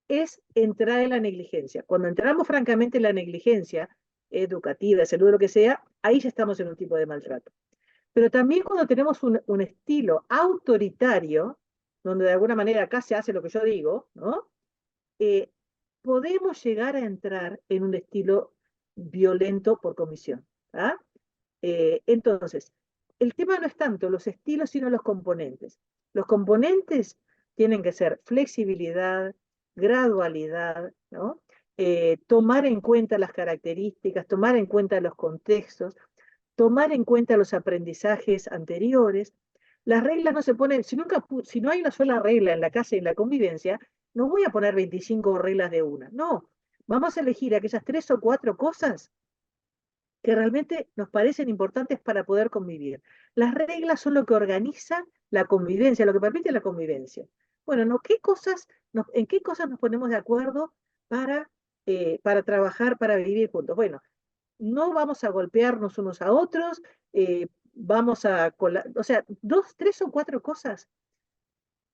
es entrar en la negligencia. Cuando entramos francamente en la negligencia educativa, de salud, lo que sea, ahí ya estamos en un tipo de maltrato. Pero también cuando tenemos un estilo autoritario, donde de alguna manera acá se hace lo que yo digo, ¿no? Podemos llegar a entrar en un estilo violento por comisión. ¿Ah? Entonces, el tema no es tanto los estilos, sino los componentes. Los componentes tienen que ser flexibilidad, gradualidad, ¿no? Tomar en cuenta las características, tomar en cuenta los contextos, tomar en cuenta los aprendizajes anteriores. Las reglas no se ponen, si no hay una sola regla en la casa y en la convivencia, no voy a poner 25 reglas de una. No, vamos a elegir aquellas 3 o 4 cosas que realmente nos parecen importantes para poder convivir. Las reglas son lo que organiza la convivencia, lo que permite la convivencia. Bueno, ¿no? ¿En qué cosas nos ponemos de acuerdo para trabajar, para vivir juntos? Bueno, no vamos a golpearnos unos a otros, o sea, 2, 3 o 4 cosas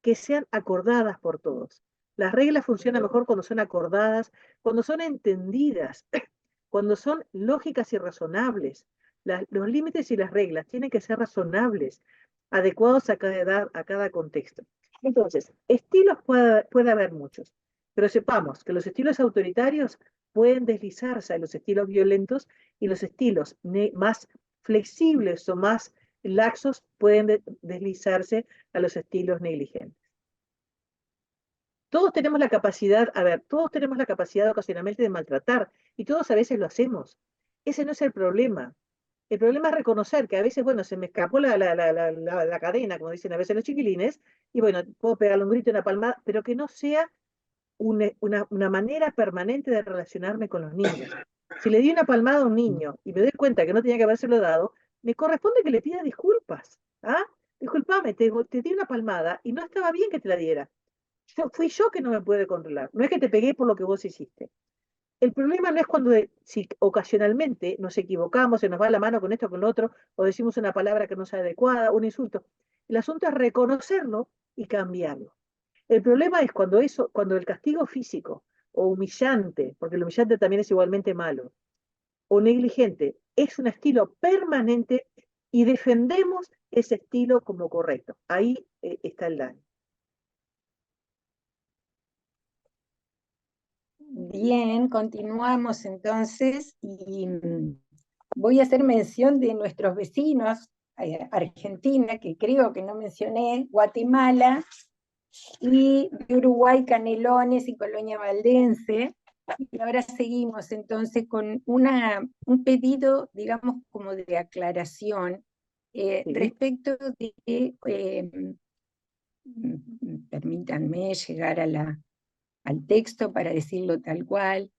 que sean acordadas por todos. Las reglas funcionan mejor cuando son acordadas, cuando son entendidas, cuando son lógicas y razonables. Los límites y las reglas tienen que ser razonables, adecuados a cada edad, a cada contexto. Entonces, estilos puede haber muchos, pero sepamos que los estilos autoritarios pueden deslizarse a los estilos violentos y los estilos más flexibles o más laxos pueden deslizarse a los estilos negligentes. Todos tenemos la capacidad, a ver, todos tenemos la capacidad ocasionalmente de maltratar, y todos a veces lo hacemos. Ese no es el problema. El problema es reconocer que a veces, bueno, se me escapó la cadena, como dicen a veces los chiquilines, y bueno, puedo pegarle un grito, una palmada, pero que no sea una manera permanente de relacionarme con los niños. Si le di una palmada a un niño y me doy cuenta que no tenía que habérselo dado, me corresponde que le pida disculpas. ¿Ah? Disculpame, te di una palmada y no estaba bien que te la diera. Fui yo que no me pude controlar. No es que te pegué por lo que vos hiciste. El problema no es cuando si ocasionalmente nos equivocamos, se nos va la mano con esto o con lo otro, o decimos una palabra que no es adecuada, un insulto. El asunto es reconocerlo y cambiarlo. El problema es cuando el castigo físico o humillante, porque el humillante también es igualmente malo, o negligente, es un estilo permanente y defendemos ese estilo como correcto. Ahí está el daño. Bien, continuamos entonces y voy a hacer mención de nuestros vecinos, Argentina, que creo que no mencioné, Guatemala, y de Uruguay, Canelones y Colonia Valdense. Y ahora seguimos entonces con un pedido, digamos, como de aclaración Sí. respecto de, permítanme llegar al texto para decirlo tal cual,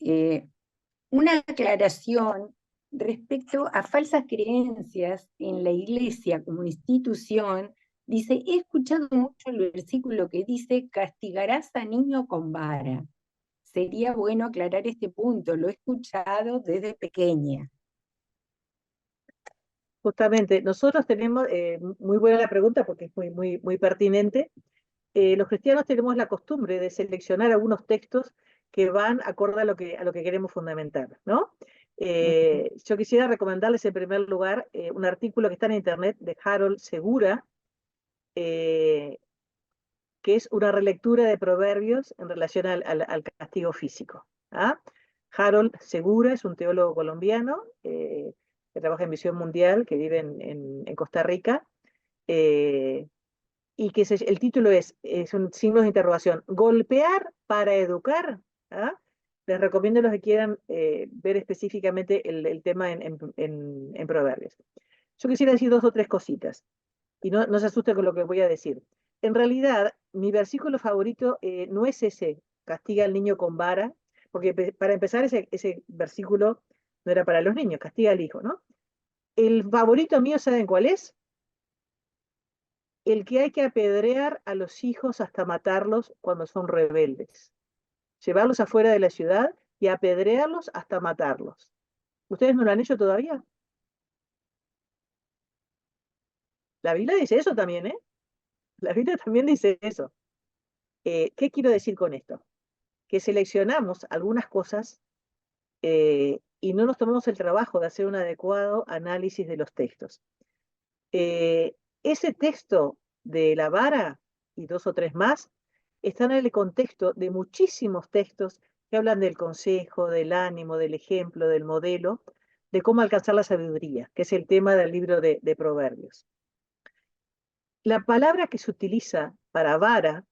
una aclaración respecto a falsas creencias en la iglesia como institución. Dice, he escuchado mucho el versículo que dice, castigarás a niño con vara. Sería bueno aclarar este punto, lo he escuchado desde pequeña. Justamente, nosotros tenemos, muy buena la pregunta porque es muy pertinente. Los cristianos tenemos la costumbre de seleccionar algunos textos que van acorde a lo que queremos fundamentar, ¿no? Yo quisiera recomendarles en primer lugar un artículo que está en internet de Harold Segura, que es una relectura de Proverbios en relación al castigo físico. ¿Ah? Harold Segura es un teólogo colombiano que trabaja en Visión Mundial, que vive en Costa Rica, y que el título es un signo de interrogación, golpear para educar. ¿Ah? Les recomiendo a los que quieran ver específicamente el tema en Proverbios. Yo quisiera decir 2 o 3 cositas, y no se asusten con lo que voy a decir. En realidad, mi versículo favorito no es ese, castiga al niño con vara, porque para empezar ese versículo no era para los niños, castiga al hijo, ¿no? El favorito mío, ¿saben cuál es? El que hay que apedrear a los hijos hasta matarlos cuando son rebeldes. Llevarlos afuera de la ciudad y apedrearlos hasta matarlos. ¿Ustedes no lo han hecho todavía? La Biblia dice eso también, ¿eh? La Biblia también dice eso. ¿Qué quiero decir con esto? Que seleccionamos algunas cosas y no nos tomamos el trabajo de hacer un adecuado análisis de los textos. Ese texto de la vara y 2 o 3 más están en el contexto de muchísimos textos que hablan del consejo, del ánimo, del ejemplo, del modelo, de cómo alcanzar la sabiduría, que es el tema del libro de Proverbios. La palabra que se utiliza para vara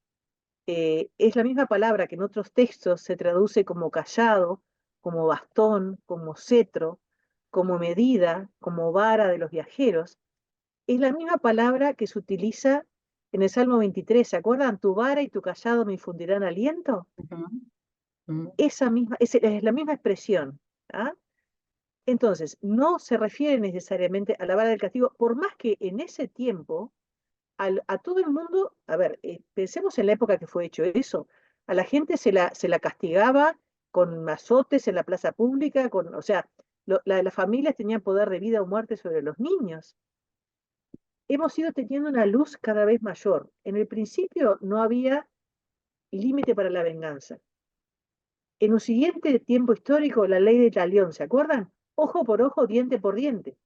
es la misma palabra que en otros textos se traduce como callado, como bastón, como cetro, como medida, como vara de los viajeros. Es la misma palabra que se utiliza en el Salmo 23. ¿Se acuerdan? Tu vara y tu callado me infundirán aliento. Esa misma, es la misma expresión. ¿Ah? Entonces, no se refiere necesariamente a la vara del castigo, por más que en ese tiempo a todo el mundo, a ver, pensemos en la época que fue hecho eso, a la gente se la castigaba con azotes en la plaza pública, o sea, las familias tenían poder de vida o muerte sobre los niños. Hemos ido teniendo una luz cada vez mayor. En el principio no había límite para la venganza. En un siguiente tiempo histórico, la ley de Talión, ¿se acuerdan? Ojo por ojo, diente por diente.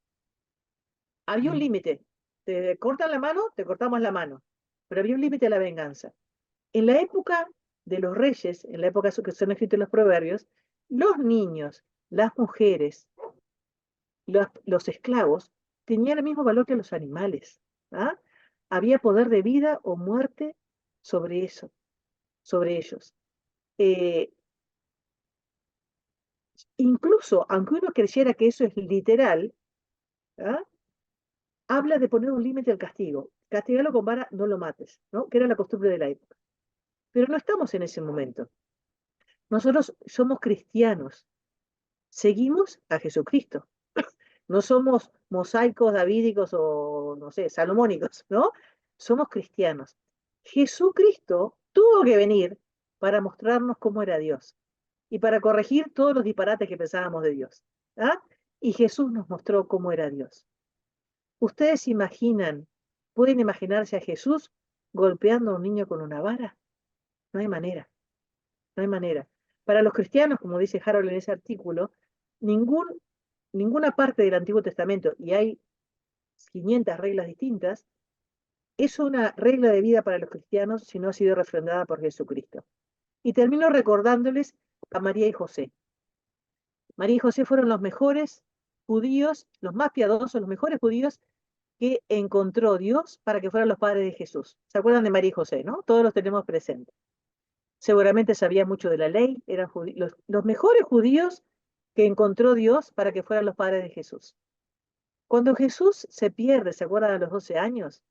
Había un límite. Te cortan la mano, te cortamos la mano. Pero había un límite a la venganza. En la época de los reyes, en la época que son escritos los proverbios, los niños, las mujeres, los esclavos tenían el mismo valor que los animales. ¿Ah? Había poder de vida o muerte sobre eso, sobre ellos. Eh, Incluso, aunque uno creyera que eso es literal, ¿ah? Habla de poner un límite al castigo. Castigarlo con vara, no lo mates, ¿no? Que era la costumbre de la época. Pero no estamos en ese momento. Nosotros somos cristianos, seguimos a Jesucristo. No somos mosaicos davídicos o, no sé, salomónicos, ¿no? Somos cristianos. Jesucristo tuvo que venir para mostrarnos cómo era Dios y para corregir todos los disparates que pensábamos de Dios. ¿Ah? Y Jesús nos mostró cómo era Dios. ¿Ustedes pueden imaginarse a Jesús golpeando a un niño con una vara? No hay manera, no hay manera. Para los cristianos, como dice Harold en ese artículo, ninguna parte del Antiguo Testamento, y hay 500 reglas distintas, es una regla de vida para los cristianos si no ha sido refrendada por Jesucristo. Y termino recordándoles a María y José. María y José fueron los mejores judíos, los más piadosos, los mejores judíos que encontró Dios para que fueran los padres de Jesús. ¿Se acuerdan de María y José, no? Todos los tenemos presentes. Seguramente sabían mucho de la ley, eran los mejores judíos que encontró Dios para que fueran los padres de Jesús. Cuando Jesús se pierde, ¿se acuerdan a los 12 años?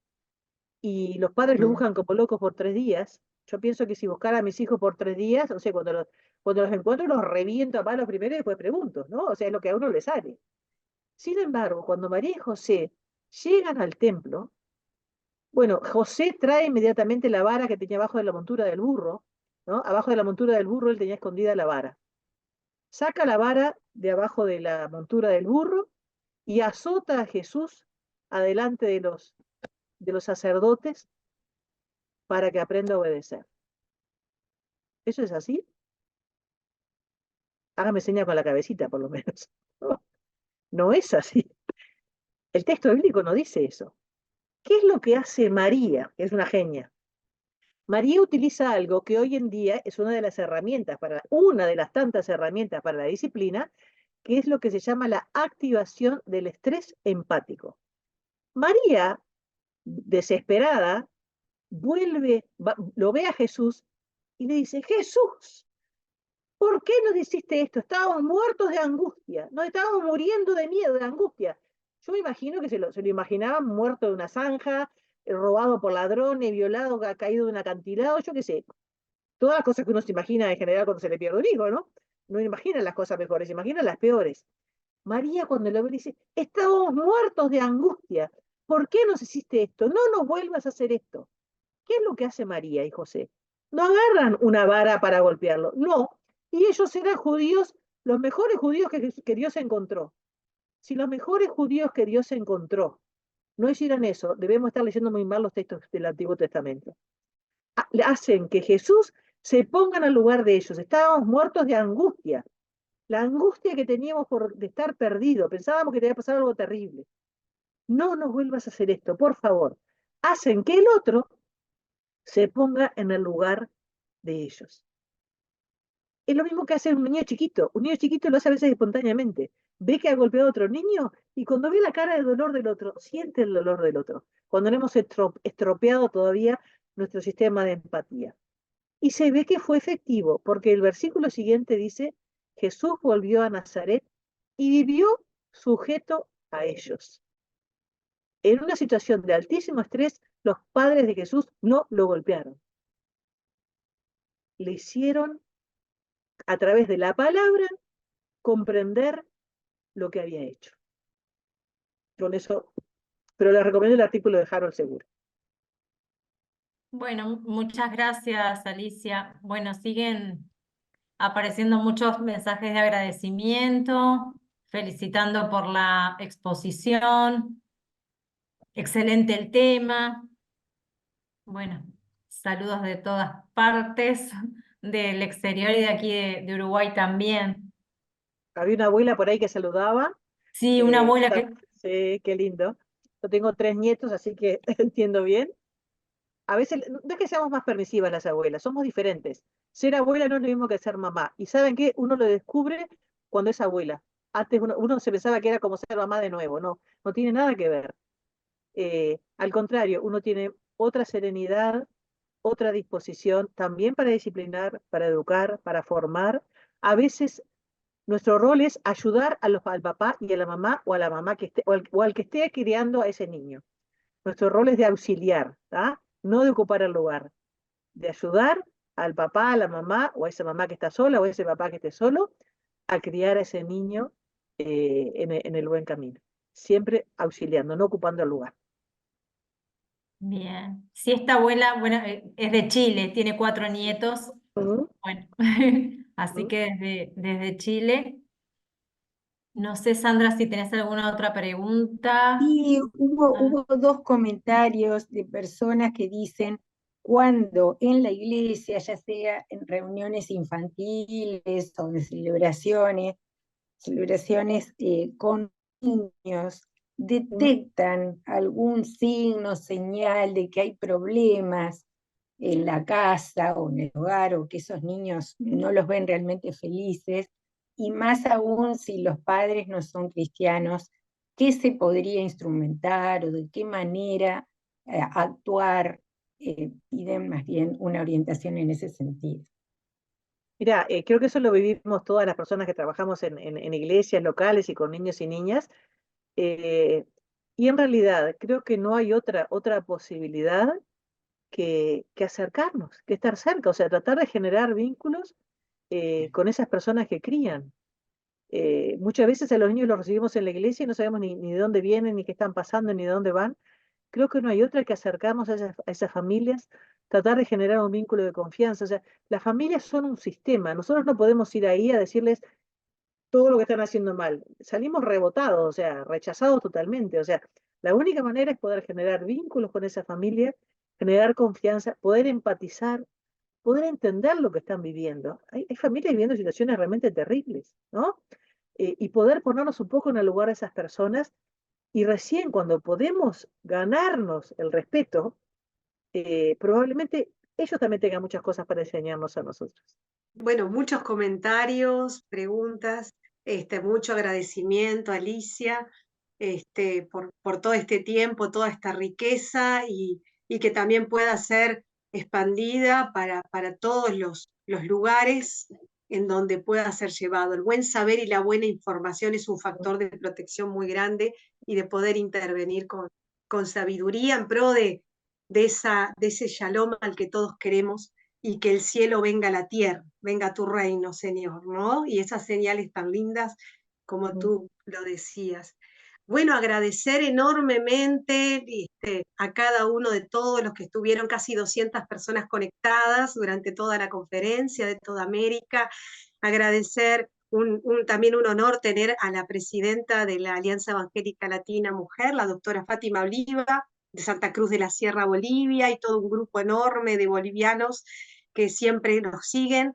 Y los padres lo buscan como locos por 3 días. Yo pienso que si buscara a mis hijos por 3 días, o sea, cuando los encuentro los reviento a palos primero y después pregunto, ¿no? O sea, es lo que a uno le sale. Sin embargo, cuando María y José llegan al templo, bueno, José trae inmediatamente la vara que tenía abajo de la montura del burro, ¿no? Abajo de la montura del burro él tenía escondida la vara. Saca la vara de abajo de la montura del burro y azota a Jesús adelante de los sacerdotes para que aprenda a obedecer. ¿Eso es así? Hágame seña con la cabecita, por lo menos. No es así. El texto bíblico no dice eso. ¿Qué es lo que hace María, que es una genia? María utiliza algo que hoy en día es una de las tantas herramientas para la disciplina, que es lo que se llama la activación del estrés empático. María, desesperada, lo ve a Jesús y le dice: Jesús, ¿por qué nos hiciste esto? Estábamos muertos de angustia, nos estábamos muriendo de miedo, de angustia. Yo me imagino que se lo imaginaban muerto de una zanja, robado por ladrones, violado, caído de un acantilado, yo qué sé. Todas las cosas que uno se imagina en general cuando se le pierde un hijo, ¿no? No imagina las cosas mejores, se imagina las peores. María cuando lo ve dice: estábamos muertos de angustia, ¿por qué nos hiciste esto? No nos vuelvas a hacer esto. ¿Qué es lo que hace María y José? No agarran una vara para golpearlo, no. Y ellos eran judíos, los mejores judíos que Dios encontró. Si los mejores judíos que Dios encontró no hicieran eso, debemos estar leyendo muy mal los textos del Antiguo Testamento. Hacen que Jesús se pongan al lugar de ellos. Estábamos muertos de angustia. La angustia que teníamos de estar perdido. Pensábamos que te iba a pasar algo terrible. No nos vuelvas a hacer esto, por favor. Hacen que el otro se ponga en el lugar de ellos. Es lo mismo que hace un niño chiquito. Un niño chiquito lo hace a veces espontáneamente. Ve que ha golpeado a otro niño y cuando ve la cara de dolor del otro, siente el dolor del otro. Cuando no hemos estropeado todavía nuestro sistema de empatía. Y se ve que fue efectivo, porque el versículo siguiente dice: Jesús volvió a Nazaret y vivió sujeto a ellos. En una situación de altísimo estrés, los padres de Jesús no lo golpearon. Le hicieron, a través de la palabra, comprender lo que había hecho. Con eso, pero les recomiendo el artículo de Harold Segura. Bueno, muchas gracias, Alicia. Bueno, siguen apareciendo muchos mensajes de agradecimiento, felicitando por la exposición. Excelente el tema. Bueno, saludos de todas partes, del exterior y de aquí de Uruguay también. Había una abuela por ahí que saludaba. Sí, una abuela que... Sí, qué lindo. Yo tengo 3 nietos, así que entiendo bien. A veces, no es que seamos más permisivas las abuelas, somos diferentes. Ser abuela no es lo mismo que ser mamá. Y ¿saben qué? Uno lo descubre cuando es abuela. Antes uno se pensaba que era como ser mamá de nuevo, no, no tiene nada que ver. Al contrario, uno tiene otra serenidad, otra disposición también para disciplinar, para educar, para formar. A veces nuestro rol es ayudar al papá y a la mamá o a la mamá que esté, o al que esté criando a ese niño. Nuestro rol es de auxiliar, ¿tá? No de ocupar el lugar, de ayudar al papá, a la mamá o a esa mamá que está sola o a ese papá que esté solo a criar a ese niño en el buen camino. Siempre auxiliando, no ocupando el lugar. Bien. Sí, esta abuela, bueno, es de Chile, tiene 4 nietos. Ujú, Bueno, así ujú. que desde Chile. No sé, Sandra, si tenés alguna otra pregunta. Y Ah, hubo dos comentarios de personas que dicen, cuando en la iglesia, ya sea en reuniones infantiles o de celebraciones con niños, detectan algún signo, señal de que hay problemas en la casa o en el hogar, o que esos niños no los ven realmente felices, y más aún si los padres no son cristianos, ¿qué se podría instrumentar o de qué manera actuar? Piden más bien una orientación en ese sentido. Mira, creo que eso lo vivimos todas las personas que trabajamos en iglesias locales y con niños y niñas. eh, y en realidad creo que no hay otra posibilidad que acercarnos, que estar cerca, o sea, tratar de generar vínculos con esas personas que crían. Muchas veces a los niños los recibimos en la iglesia y no sabemos ni de dónde vienen, ni qué están pasando, ni de dónde van. Creo que no hay otra que acercarnos a esas familias, tratar de generar un vínculo de confianza. O sea, las familias son un sistema. Nosotros no podemos ir ahí a decirles todo lo que están haciendo mal. Salimos rebotados, o sea, rechazados totalmente. O sea, la única manera es poder generar vínculos con esa familia, generar confianza, poder empatizar, poder entender lo que están viviendo. Hay familias viviendo situaciones realmente terribles, ¿no? Y poder ponernos un poco en el lugar de esas personas y recién cuando podemos ganarnos el respeto, probablemente ellos también tengan muchas cosas para enseñarnos a nosotros. Bueno, muchos comentarios, preguntas, mucho agradecimiento, Alicia, por todo este tiempo, toda esta riqueza y que también pueda ser expandida para todos los lugares en donde pueda ser llevado. El buen saber y la buena información es un factor de protección muy grande y de poder intervenir con sabiduría en pro de ese shalom al que todos queremos y que el cielo venga a la tierra, venga a tu reino, Señor, ¿no? Y esas señales tan lindas como tú lo decías. Bueno, agradecer enormemente a cada uno de todos los que estuvieron, casi 200 personas conectadas durante toda la conferencia de toda América. Agradecer también un honor tener a la presidenta de la Alianza Evangélica Latina Mujer, la doctora Fátima Oliva, de Santa Cruz de la Sierra, Bolivia, y todo un grupo enorme de bolivianos que siempre nos siguen.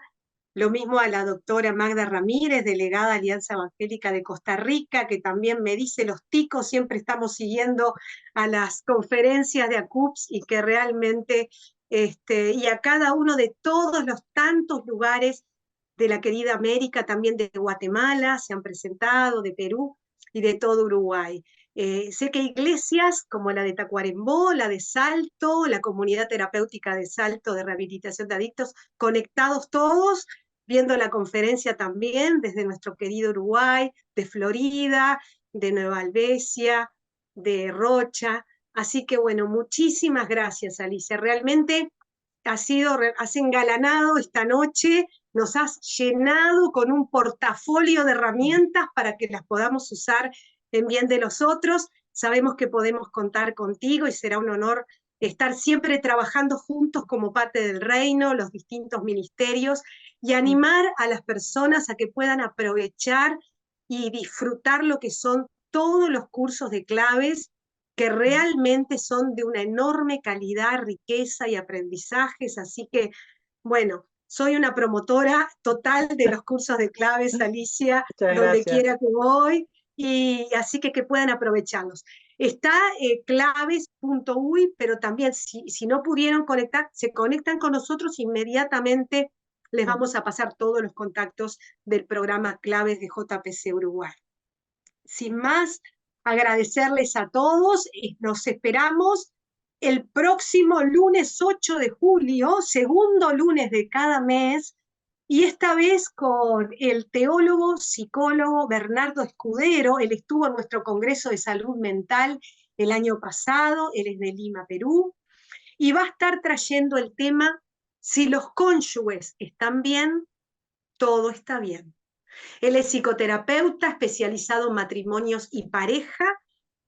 Lo mismo a la doctora Magda Ramírez, delegada Alianza Evangélica de Costa Rica, que también me dice los ticos, siempre estamos siguiendo a las conferencias de ACUPS y que realmente, y a cada uno de todos los tantos lugares de la querida América, también de Guatemala, se han presentado, de Perú y de todo Uruguay. Sé que iglesias como la de Tacuarembó, la de Salto, la comunidad terapéutica de Salto de rehabilitación de adictos, conectados todos, viendo la conferencia también desde nuestro querido Uruguay, de Florida, de Nueva Albesia, de Rocha. Así que bueno, muchísimas gracias, Alicia. Realmente has engalanado esta noche, nos has llenado con un portafolio de herramientas para que las podamos usar en bien de los otros. Sabemos que podemos contar contigo y será un honor estar siempre trabajando juntos como parte del reino, los distintos ministerios, y animar a las personas a que puedan aprovechar y disfrutar lo que son todos los cursos de claves que realmente son de una enorme calidad, riqueza y aprendizajes. Así que, bueno, soy una promotora total de los cursos de claves, Alicia, Muchas donde gracias. quiera que voy, y así que puedan aprovecharlos. Está claves.uy, pero también si no pudieron conectar, se conectan con nosotros inmediatamente les vamos a pasar todos los contactos del programa Claves de JPC Uruguay. Sin más, agradecerles a todos, nos esperamos el próximo lunes 8 de julio, segundo lunes de cada mes, y esta vez con el teólogo, psicólogo Bernardo Escudero. Él estuvo en nuestro Congreso de Salud Mental el año pasado, él es de Lima, Perú, y va a estar trayendo el tema: si los cónyuges están bien, todo está bien. Él es psicoterapeuta especializado en matrimonios y pareja,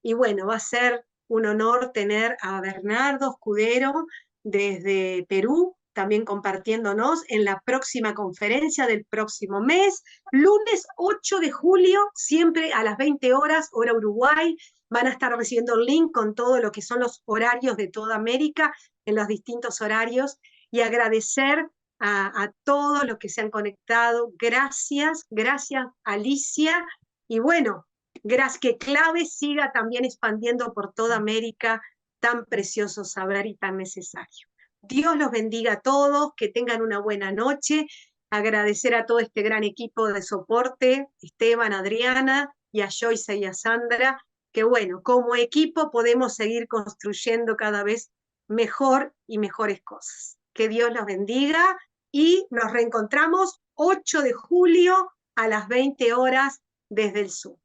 y bueno, va a ser un honor tener a Bernardo Escudero desde Perú, también compartiéndonos en la próxima conferencia del próximo mes, lunes 8 de julio, siempre a las 20 horas, hora Uruguay. Van a estar recibiendo el link con todo lo que son los horarios de toda América, en los distintos horarios, y agradecer a todos los que se han conectado. Gracias, gracias Alicia, y bueno, gracias, que Clave siga también expandiendo por toda América tan precioso saber y tan necesario. Dios los bendiga a todos, que tengan una buena noche. Agradecer a todo este gran equipo de soporte, Esteban, Adriana, y a Joyce y a Sandra, que bueno, como equipo podemos seguir construyendo cada vez mejor y mejores cosas. Que Dios los bendiga y nos reencontramos 8 de julio a las 20 horas desde el Zoom.